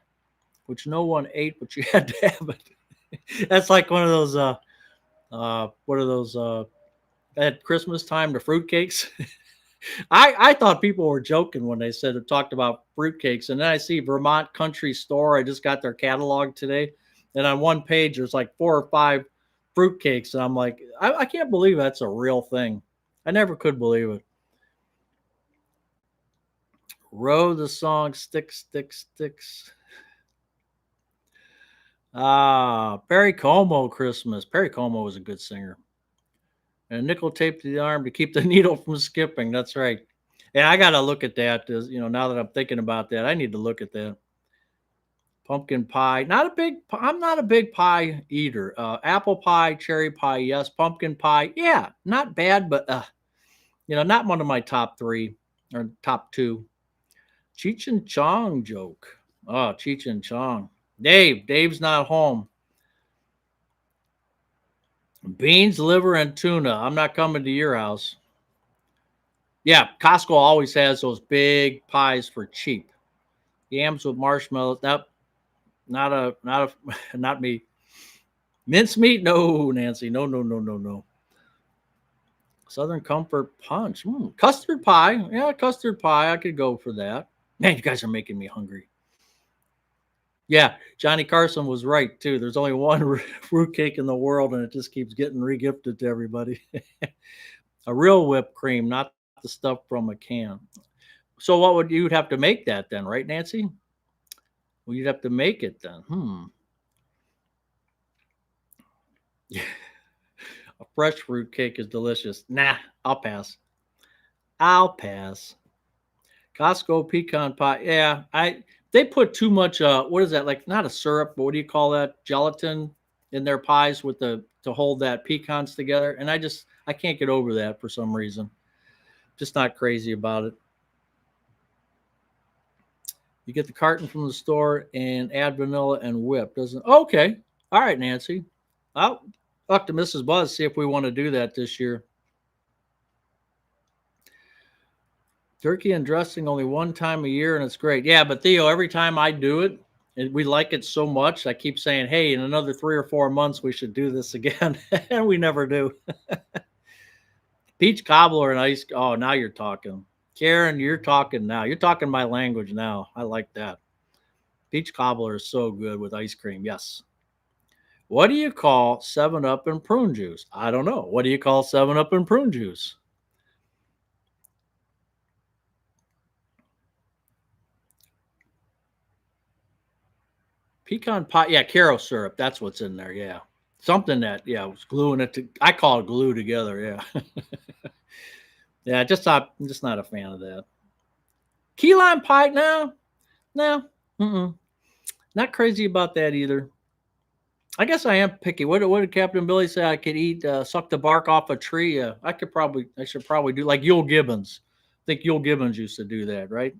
which no one ate, but you had to have it. That's like one of those. What are those? At Christmas time, the fruitcakes. I thought people were joking when they said it talked about fruitcakes, and then I see Vermont Country Store. I just got their catalog today, and on one page there's like 4 or 5 fruitcakes, and I'm like, I can't believe that's a real thing. I never could believe it. Row the song "Sticks, Sticks, Sticks." Ah, Perry Como Christmas. Perry Como was a good singer. And a nickel tape to the arm to keep the needle from skipping. That's right. Yeah, I got to look at that. Now that I'm thinking about that, I need to look at that. Pumpkin pie. I'm not a big pie eater. Apple pie, cherry pie, yes. Pumpkin pie, yeah, not bad, but not one of my top 3 or top 2. Cheech and Chong joke. Oh, Cheech and Chong. Dave's not home. Beans, liver, and tuna. I'm not coming to your house. Yeah, Costco always has those big pies for cheap. Yams with marshmallows. Nope, not me. Mincemeat? No, Nancy. No, no, no, no, no. Southern Comfort Punch. Custard pie. Yeah, custard pie. I could go for that. Man, you guys are making me hungry. Yeah, Johnny Carson was right too. There's only one fruitcake in the world, and it just keeps getting regifted to everybody. A real whipped cream, not the stuff from a can. So what would you'd have to make that then, right, Nancy? Well, you'd have to make it then. Yeah. A fresh fruit cake is delicious. Nah, I'll pass. I'll pass. Costco pecan pie. Yeah, they put too much what is that? Like not a syrup, but what do you call that? Gelatin in their pies with the to hold that pecans together. And I can't get over that for some reason. Just not crazy about it. You get the carton from the store and add vanilla and whip. Doesn't okay. All right, Nancy. I'll talk to Mrs. Buzz, see if we want to do that this year. Turkey and dressing only one time a year, and it's great. Yeah, but Theo, every time I do it, and we like it so much, I keep saying, "Hey, in another 3 or 4 months, we should do this again," and we never do. Peach cobbler and ice. Oh, now you're talking, Karen. You're talking now. You're talking my language now. I like that. Peach cobbler is so good with ice cream. Yes. What do you call 7-Up and prune juice? I don't know. What do you call 7-Up and prune juice? Pecan pie. Yeah, Caro syrup. That's what's in there. Yeah. Something that, yeah, was gluing it to, I call it glue together. Yeah. Yeah, I'm just not a fan of that. Key lime pie now? No. Mm-mm. Not crazy about that either. I guess I am picky. What did Captain Billy say? I could eat, suck the bark off a tree. I should probably do like Yule Gibbons. I think Yule Gibbons used to do that, right?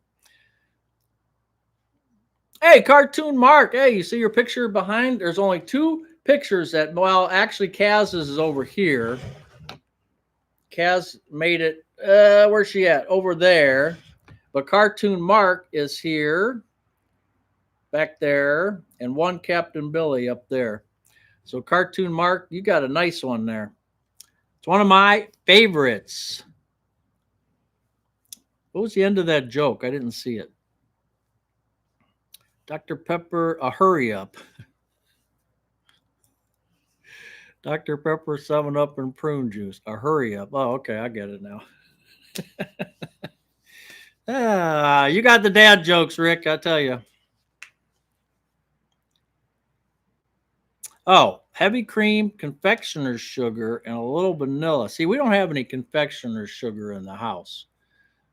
Hey, Cartoon Mark. Hey, you see your picture behind? There's only 2 pictures well, actually, Kaz's is over here. Kaz made it, where's she at? Over there. But Cartoon Mark is here, back there, and one Captain Billy up there. So Cartoon Mark, you got a nice one there. It's one of my favorites. What was the end of that joke? I didn't see it. Dr. Pepper, a hurry up. Dr. Pepper, 7 Up, and prune juice. A hurry up. Oh, okay, I get it now. You got the dad jokes, Rick, I tell you. Oh, heavy cream, confectioner's sugar, and a little vanilla. See, we don't have any confectioner's sugar in the house.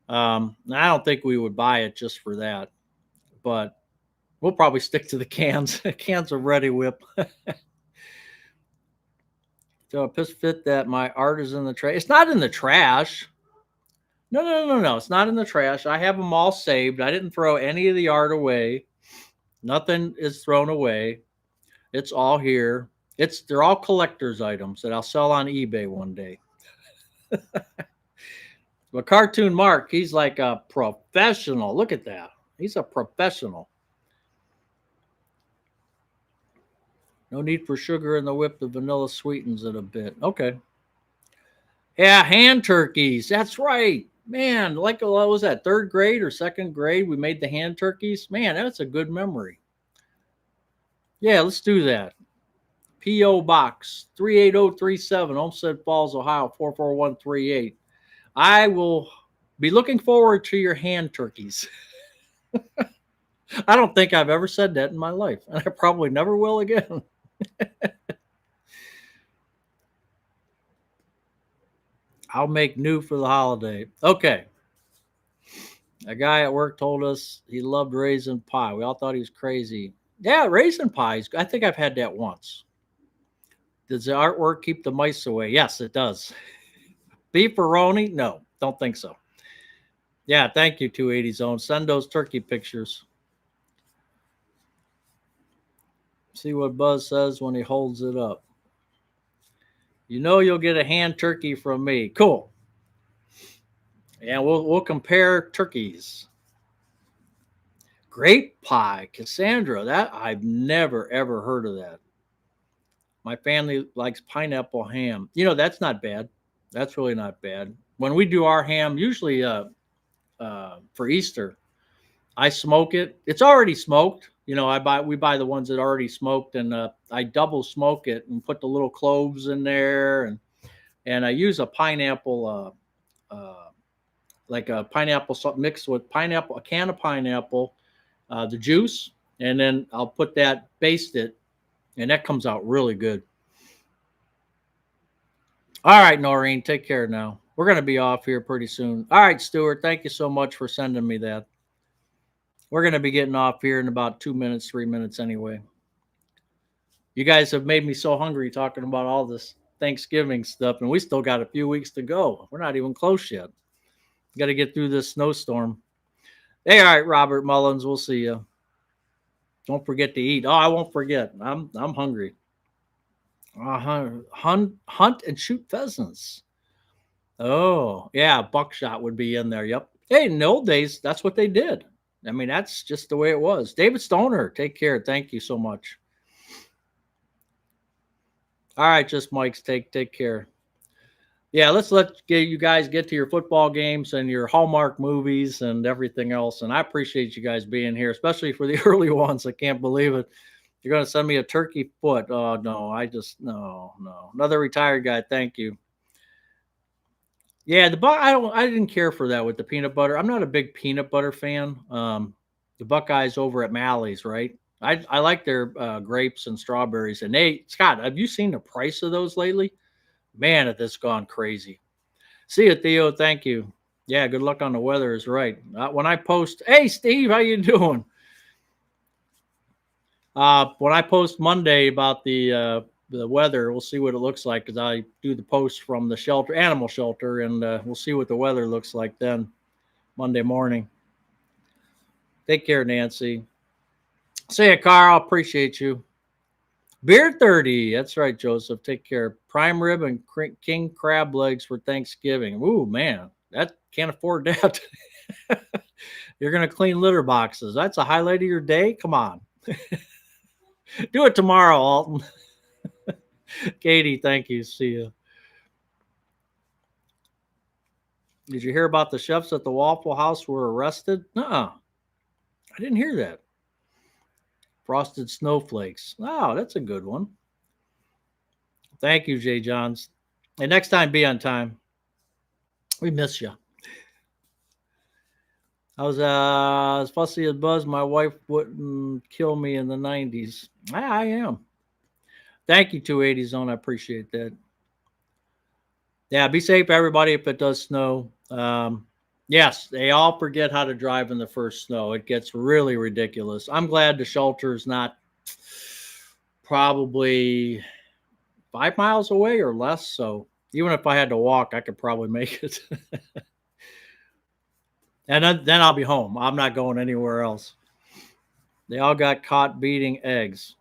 I don't think we would buy it just for that, but we'll probably stick to the cans. Cans of Ready Whip. So piss fit that my art is in the trash. It's not in the trash. No. It's not in the trash. I have them all saved. I didn't throw any of the art away. Nothing is thrown away. It's all here. They're all collector's items that I'll sell on eBay one day. But Cartoon Mark, he's like a professional. Look at that. He's a professional. No need for sugar in the whip. The vanilla sweetens it a bit. Okay. Yeah, hand turkeys. That's right. Man, like what was that, 3rd grade or 2nd grade? We made the hand turkeys. Man, that's a good memory. Yeah, let's do that. P.O. Box 38037, Olmsted Falls, Ohio 44138. I will be looking forward to your hand turkeys. I don't think I've ever said that in my life, and I probably never will again. I'll make new for the holiday. Okay. A guy at work told us he loved raisin pie. We all thought he was crazy. Yeah, raisin pies. I think I've had that once. Does the artwork keep the mice away? Yes, it does. Beefaroni? No, don't think so. Yeah, thank you, 280 Zone. Send those turkey pictures. See what Buzz says when he holds it up. You know you'll get a hand turkey from me. Cool. And we'll compare turkeys. Grape pie, Cassandra. That I've never ever heard of that. My family likes pineapple ham. You know, that's not bad. That's really not bad. When we do our ham, usually for Easter, I smoke it. It's already smoked. You know, we buy the ones that are already smoked, and I double smoke it and put the little cloves in there, and I use a pineapple, like a pineapple mixed with pineapple, a can of pineapple, the juice, and then I'll put that, baste it, and that comes out really good. All right, Noreen, take care now. We're going to be off here pretty soon. All right, Stuart, thank you so much for sending me that. We're going to be getting off here in about 2 minutes, 3 minutes anyway. You guys have made me so hungry talking about all this Thanksgiving stuff, and we still got a few weeks to go. We're not even close yet. Got to get through this snowstorm. Hey, all right, Robert Mullins, we'll see you. Don't forget to eat. Oh, I won't forget. I'm hungry. Hunt and shoot pheasants. Oh, yeah, buckshot would be in there. Yep. Hey, in the old days, that's what they did. I mean, that's just the way it was. David Stoner, take care. Thank you so much. All right, just Mike's take care. Yeah, let's you guys get to your football games and your Hallmark movies and everything else. And I appreciate you guys being here, especially for the early ones. I can't believe it. You're going to send me a turkey foot. Oh, no, no. Another retired guy. Thank you. Yeah, I didn't care for that with the peanut butter. I'm not a big peanut butter fan. The Buckeyes over at Mally's, right? I like their grapes and strawberries. And Scott, have you seen the price of those lately? Man, it has gone crazy. See you, Theo. Thank you. Yeah, good luck on the weather is right. When I post, hey, Steve, how you doing? When I post Monday about the weather, we'll see what it looks like because I do the post from the animal shelter, and we'll see what the weather looks like then Monday morning. Take care, Nancy. See you, Carl. Appreciate you. Beer 30. That's right, Joseph. Take care. Prime rib and king crab legs for Thanksgiving. Ooh, man, that can't afford that. You're going to clean litter boxes. That's a highlight of your day. Come on. Do it tomorrow, Alton. Katie, thank you. See you. Did you hear about the chefs at the Waffle House were arrested? I didn't hear that. Frosted snowflakes. Oh, that's a good one. Thank you, Jay Johns. And next time, be on time. We miss you. I was as fussy as Buzz. My wife wouldn't kill me in the 90s. I am. Thank you, 280 Zone. I appreciate that. Yeah, be safe, everybody, if it does snow. Yes, they all forget how to drive in the first snow. It gets really ridiculous. I'm glad the shelter is not probably 5 miles away or less. So even if I had to walk, I could probably make it. And then I'll be home. I'm not going anywhere else. They all got caught beating eggs.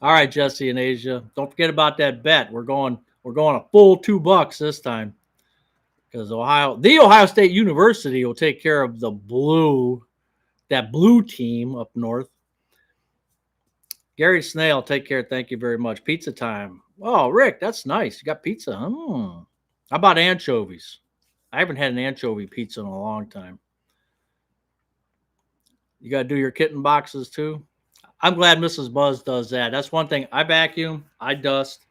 All right, Jesse and Asia. Don't forget about that bet. We're going a full $2 this time. Because the Ohio State University will take care of that blue team up north. Gary Snail, take care. Thank you very much. Pizza time. Oh, Rick, that's nice. You got pizza. How about anchovies? I haven't had an anchovy pizza in a long time. You got to do your kitten boxes too. I'm glad Mrs. Buzz does that. That's one thing. I vacuum, I dust.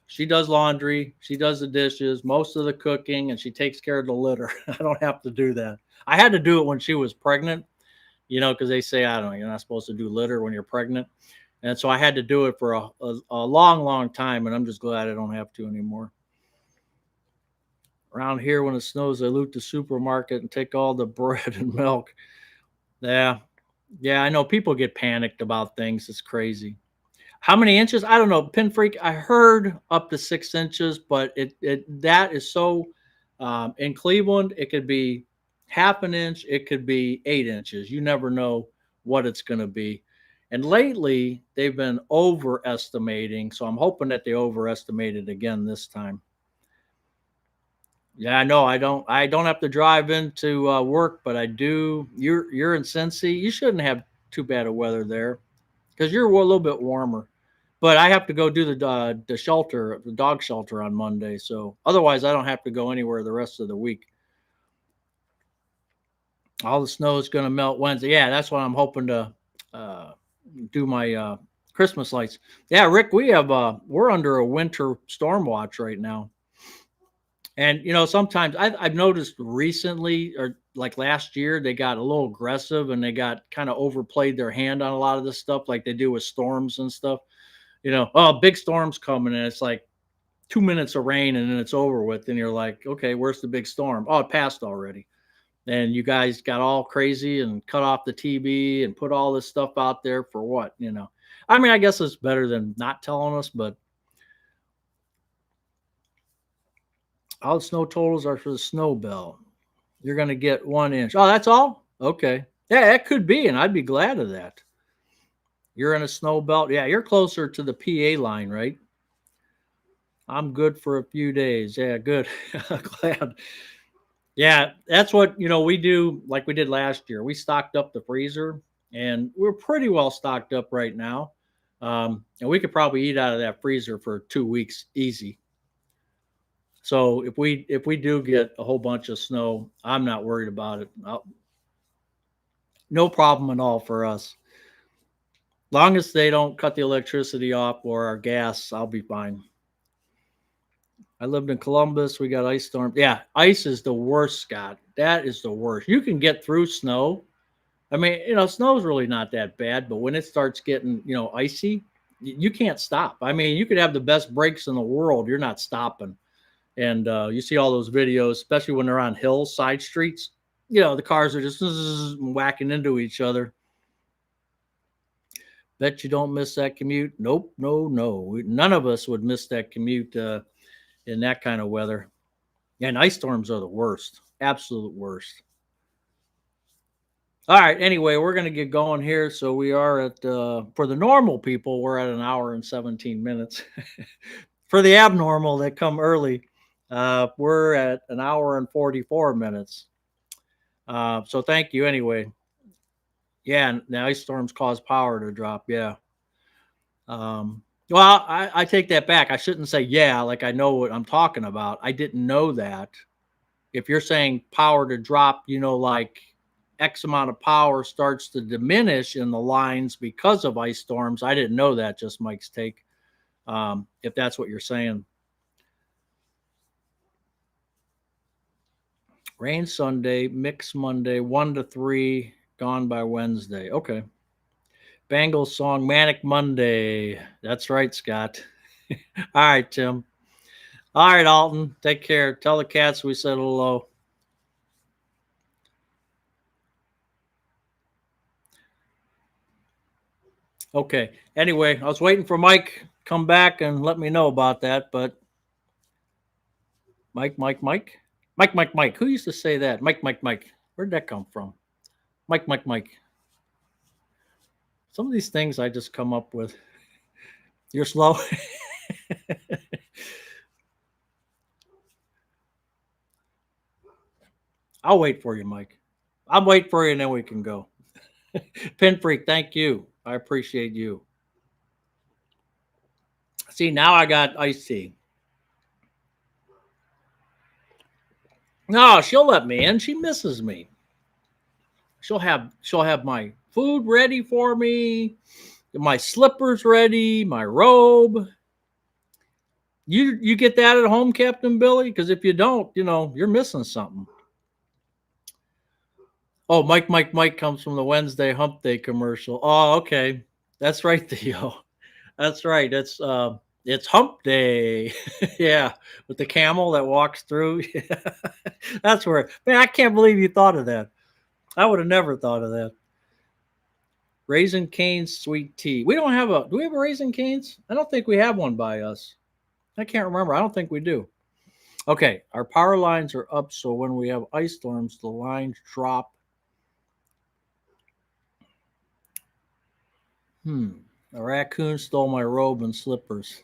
She does laundry. She does the dishes, most of the cooking, and she takes care of the litter. I don't have to do that. I had to do it when she was pregnant, because they say, I don't know, you're not supposed to do litter when you're pregnant. And so I had to do it for a long, long time, and I'm just glad I don't have to anymore. Around here, when it snows, they loot the supermarket and take all the bread and milk. Yeah. Yeah, I know people get panicked about things. It's crazy. How many inches? I don't know. Pin Freak, I heard up to 6 inches, but that is so in Cleveland, it could be half an inch, it could be 8 inches. You never know what it's going to be. And lately, they've been overestimating. So I'm hoping that they overestimated again this time. Yeah, I know. I don't have to drive into work, but I do. You're in Cincy. You shouldn't have too bad of weather there because you're a little bit warmer. But I have to go do the shelter, the dog shelter on Monday. So otherwise, I don't have to go anywhere the rest of the week. All the snow is going to melt Wednesday. Yeah, that's what I'm hoping to do my Christmas lights. Yeah, Rick, we're under a winter storm watch right now. And sometimes I've noticed recently, or like last year, they got a little aggressive and they got kind of overplayed their hand on a lot of this stuff, like they do with storms and stuff. Oh, big storm's coming, and it's like 2 minutes of rain, and then it's over with. And you're like, okay, where's the big storm? Oh, it passed already. And you guys got all crazy and cut off the TV and put all this stuff out there for what? I mean, I guess it's better than not telling us, but all the snow totals are for the snow bell. You're going to get 1 inch. Oh, that's all? Okay. Yeah, that could be, and I'd be glad of that. You're in a snow belt. Yeah, you're closer to the PA line, right? I'm good for a few days. Yeah, good. Glad. Yeah, that's what, we do like we did last year. We stocked up the freezer, and we're pretty well stocked up right now. And we could probably eat out of that freezer for 2 weeks easy. So if we do get a whole bunch of snow, I'm not worried about it. No problem at all for us. Long as they don't cut the electricity off or our gas, I'll be fine. I lived in Columbus. We got ice storm. Yeah, ice is the worst, Scott. That is the worst. You can get through snow. I mean, snow's really not that bad, but when it starts getting, icy, you can't stop. I mean, you could have the best brakes in the world. You're not stopping. And you see all those videos, especially when they're on hills, side streets. The cars are just whacking into each other. Bet you don't miss that commute. Nope, no. None of us would miss that commute in that kind of weather. And ice storms are the worst, absolute worst. All right. Anyway, we're going to get going here. So we are at, for the normal people, we're at 1 hour and 17 minutes. For the abnormal that come early, we're at 1 hour and 44 minutes. So thank you anyway. Yeah, and the ice storms cause power to drop. Yeah. Well, I take that back. I shouldn't say yeah, like I know what I'm talking about. I didn't know that. If you're saying power to drop, like X amount of power starts to diminish in the lines because of ice storms. I didn't know that. Just Mike's take. If that's what you're saying. Rain Sunday, mix Monday, 1 to 3, gone by Wednesday. Okay. Bengals song, Manic Monday. That's right, Scott. All right, Tim. All right, Alton. Take care. Tell the cats we said hello. Okay. Anyway, I was waiting for Mike come back and let me know about that, but Mike. Who used to say that? Mike. Where'd that come from? Mike. Some of these things I just come up with. You're slow. I'll wait for you, Mike. I'm waiting for you, and then we can go. Pin Freak, thank you. I appreciate you. See, now I got iced tea. No, she'll let me in. She misses me. She'll have my food ready for me, my slippers ready, my robe. You get that at home, Captain Billy? Because if you don't, you're missing something. Oh, Mike comes from the Wednesday Hump Day commercial. Oh, okay. That's right, Theo. That's right. It's Hump Day. Yeah, with the camel that walks through. That's where. Man, I can't believe you thought of that. I would have never thought of that. Raisin Cane's sweet tea. We don't have a. Do we have a Raisin Cane's? I don't think we have one by us. I can't remember. I don't think we do. Okay, our power lines are up, so when we have ice storms, the lines drop. A raccoon stole my robe and slippers.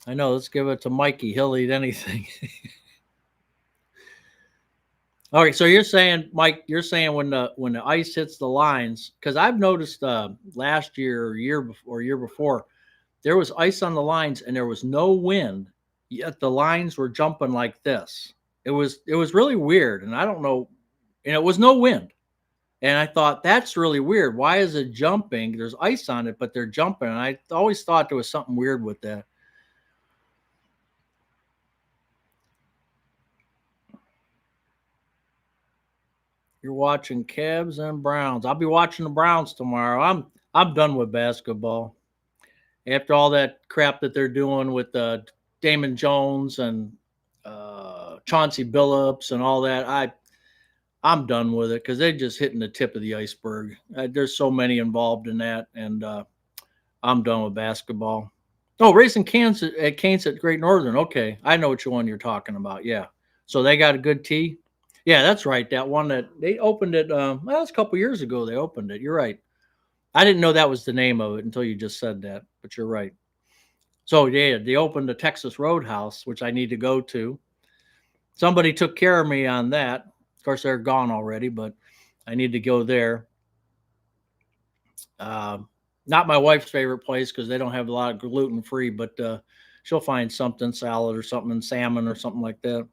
I know. Let's give it to Mikey. He'll eat anything. Okay, so you're saying, Mike, when the ice hits the lines, because I've noticed last year or year before, there was ice on the lines and there was no wind, yet the lines were jumping like this. It was really weird, and I don't know, and it was no wind. And I thought that's really weird. Why is it jumping? There's ice on it, but they're jumping. And I always thought there was something weird with that. You're watching Cavs and Browns. I'll be watching the Browns tomorrow. I'm done with basketball. After all that crap that they're doing with Damon Jones and Chauncey Billups and all that, I'm done with it because they're just hitting the tip of the iceberg. There's so many involved in that, and I'm done with basketball. Oh, racing Canes at Great Northern. Okay, I know which one you're talking about. Yeah, so they got a good tea. Yeah, that's right. That one that they opened it. Well, it's a couple years ago. They opened it. You're right. I didn't know that was the name of it until you just said that. But you're right. So yeah, they opened the Texas Roadhouse, which I need to go to. Somebody took care of me on that. Of course, they're gone already, but I need to go there. Uh, Not my wife's favorite place because they don't have a lot of gluten free, but she'll find something, salad or something, salmon or something like that.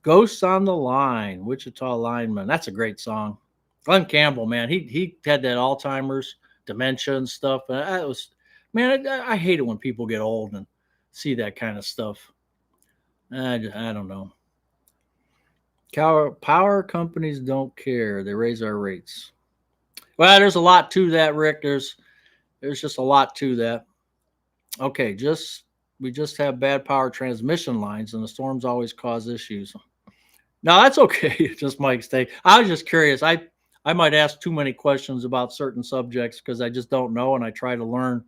Ghosts on the Line, Wichita Lineman. That's a great song. Glenn Campbell, man, he had that Alzheimer's, dementia and stuff. And I was, man, I hate it when people get old and see that kind of stuff. I don't know. Power companies don't care. They raise our rates. Well, there's a lot to that, Rick. There's just a lot to that. Okay, we just have bad power transmission lines, and the storms always cause issues. No, that's okay. Just Mike's take. I was just curious. I might ask too many questions about certain subjects because I just don't know, and I try to learn.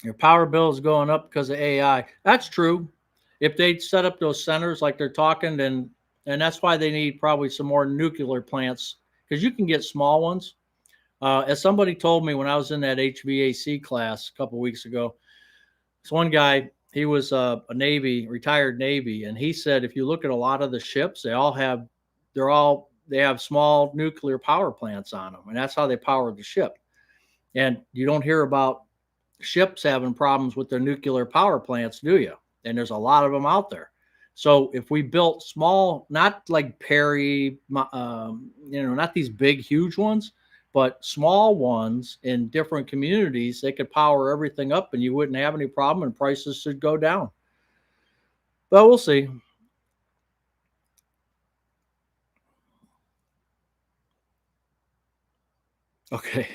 Your power bill is going up because of AI. That's true. If they set up those centers like they're talking, then and that's why they need probably some more nuclear plants because you can get small ones. As somebody told me when I was in that HVAC class a couple weeks ago, this one guy, he was a retired Navy, and he said if you look at a lot of the ships, they're all they have small nuclear power plants on them, and that's how they power the ship. And you don't hear about ships having problems with their nuclear power plants, do you? And there's a lot of them out there. So if we built small, not like Perry, not these big, huge ones, but small ones in different communities, they could power everything up and you wouldn't have any problem and prices should go down. But we'll see. Okay.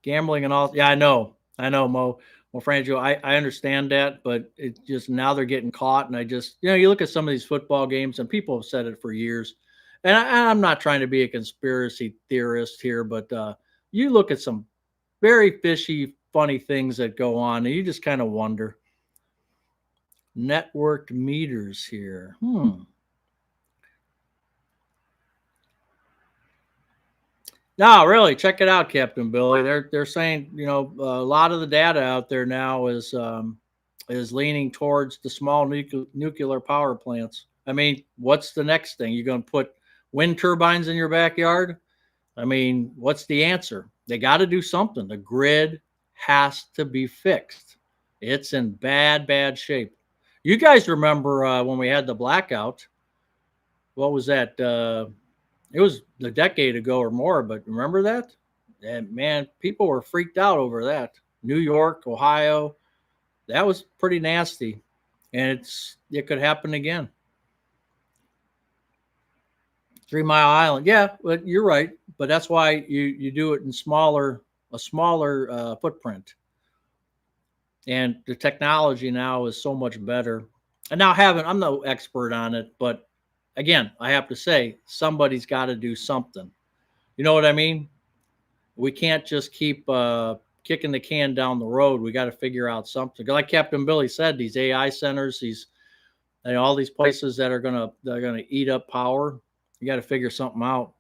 Gambling and all. Yeah, I know, Mo. Well, Frangio, I understand that, but it just now they're getting caught. And I just, you look at some of these football games and people have said it for years. And I'm not trying to be a conspiracy theorist here, but you look at some very fishy, funny things that go on and you just kind of wonder. Networked meters here. No, really, check it out, Captain Billy. They're saying, a lot of the data out there now is leaning towards the small nuclear power plants. I mean, what's the next thing? You're going to put wind turbines in your backyard? I mean, what's the answer? They got to do something. The grid has to be fixed. It's in bad shape. You guys remember when we had the blackout? What was that? It was a decade ago or more, but remember that? And man, people were freaked out over that. New York, Ohio, that was pretty nasty. And it could happen again. 3 Mile Island. Yeah, but you're right. But that's why you do it in a smaller footprint. And the technology now is so much better. And now I'm no expert on it, but again, I have to say, somebody's got to do something. You know what I mean? We can't just keep kicking the can down the road. We got to figure out something. Like Captain Billy said, these AI centers, all these places that are gonna eat up power. You got to figure something out.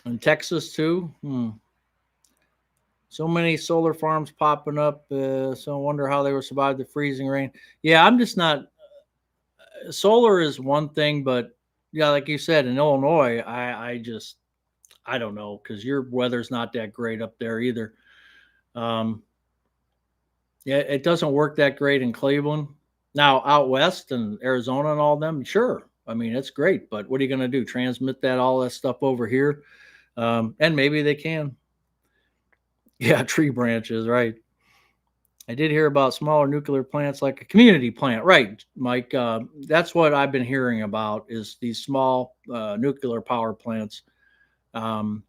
In Texas too. So many solar farms popping up. So I wonder how they will survive the freezing rain. Yeah, I'm just not. Solar is one thing, but yeah, like you said, in Illinois, I don't know, because your weather's not that great up there either. Yeah, it doesn't work that great in Cleveland. Now out west and Arizona and all them, sure. I mean, it's great, but what are you going to do? Transmit all that stuff over here? And maybe they can. Yeah, tree branches, right. I did hear about smaller nuclear plants like a community plant. Right, Mike. That's what I've been hearing about is these small nuclear power plants. Now,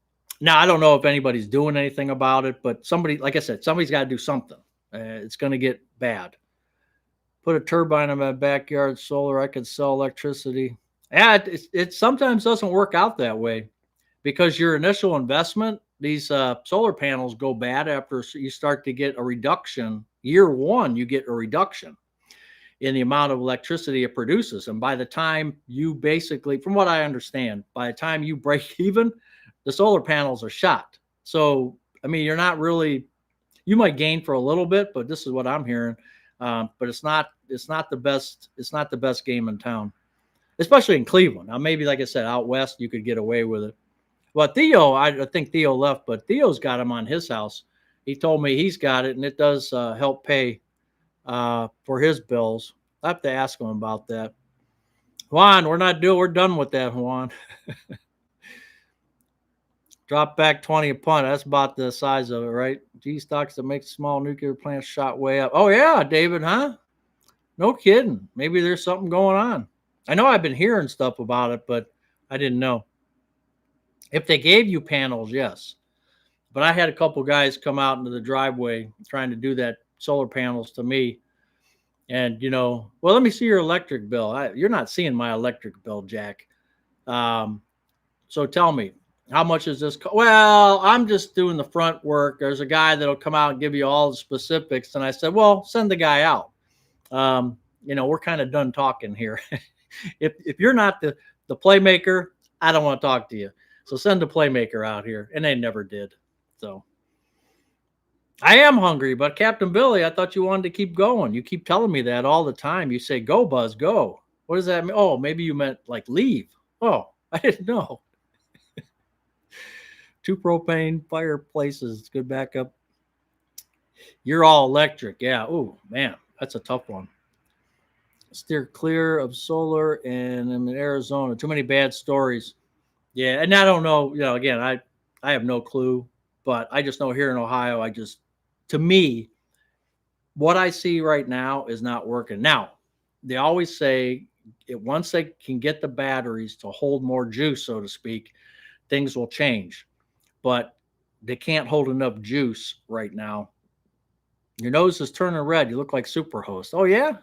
I don't know if anybody's doing anything about it, but somebody, like I said, somebody's got to do something. It's going to get bad. Put a turbine in my backyard, solar, I could sell electricity. Yeah, it sometimes doesn't work out that way because your initial investment, these solar panels go bad after you start to get a reduction. Year one, you get a reduction in the amount of electricity it produces. And by the time you basically, from what I understand, by the time you break even, the solar panels are shot. So, I mean, you're not really, you might gain for a little bit, but this is what I'm hearing. But it's not the best game in town, especially in Cleveland. Now, maybe, like I said, out west, you could get away with it. Well, Theo, I think Theo left, but Theo's got him on his house. He told me he's got it, and it does help pay for his bills. I have to ask him about that. Juan, we're done with that, Juan. Drop back 20 a punt. That's about the size of it, right? G stocks that make small nuclear plants shot way up. Oh, yeah, David, huh? No kidding. Maybe there's something going on. I know I've been hearing stuff about it, but I didn't know. If they gave you panels, yes. But I had a couple guys come out into the driveway trying to do that solar panels to me. And, well, let me see your electric bill. You're not seeing my electric bill, Jack. So tell me, how much is this? Well, I'm just doing the front work. There's a guy that'll come out and give you all the specifics. And I said, well, send the guy out. We're kind of done talking here. If you're not the playmaker, I don't want to talk to you. So send a playmaker out here. And they never did. So I am hungry, but Captain Billy, I thought you wanted to keep going. You keep telling me that all the time. You say, go, Buzz, go. What does that mean? Oh, maybe you meant like leave. Oh, I didn't know. 2 propane fireplaces. Good backup. You're all electric. Yeah. Oh, man. That's a tough one. Steer clear of solar, and I'm in Arizona. Too many bad stories. Yeah. And I don't know. Again, I have no clue, but I just know here in Ohio, to me, what I see right now is not working. Now, they always say once they can get the batteries to hold more juice, so to speak, things will change. But they can't hold enough juice right now. Your nose is turning red. You look like Superhost. Oh, yeah?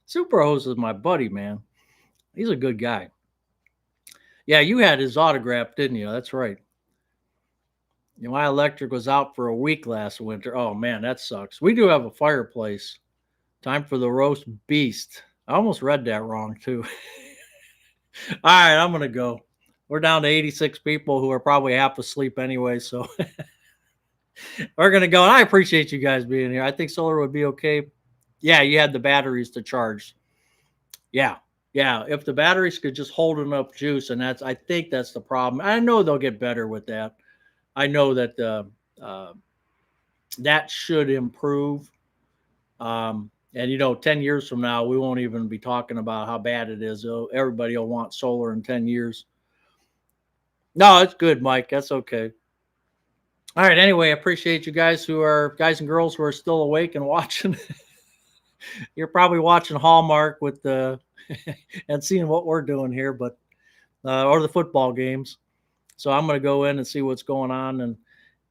Superhost is my buddy, man. He's a good guy. Yeah, you had his autograph, didn't you? That's right. My electric was out for a week last winter. Oh, man, that sucks. We do have a fireplace. Time for the roast beast. I almost read that wrong, too. All right, I'm going to go. We're down to 86 people who are probably half asleep anyway, so we're going to go. And I appreciate you guys being here. I think solar would be okay. Yeah, you had the batteries to charge. Yeah. If the batteries could just hold enough juice, and I think that's the problem. I know they'll get better with that. I know that that should improve. And 10 years from now, we won't even be talking about how bad it is. Everybody will want solar in 10 years. No, it's good, Mike. That's okay. All right. Anyway, I appreciate you guys guys and girls who are still awake and watching. You're probably watching Hallmark with and seeing what we're doing here, but or the football games. So I'm going to go in and see what's going on and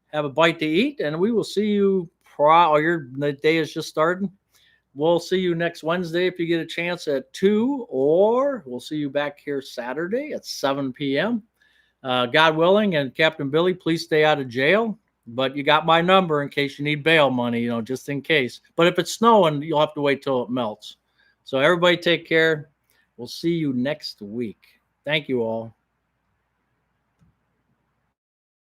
have a bite to eat, and we will see you. The day is just starting. We'll see you next Wednesday if you get a chance at 2, or we'll see you back here Saturday at 7 p.m. God willing, and Captain Billy, please stay out of jail. But you got my number in case you need bail money, just in case. But if it's snowing, you'll have to wait till it melts. So everybody take care. We'll see you next week. Thank you all.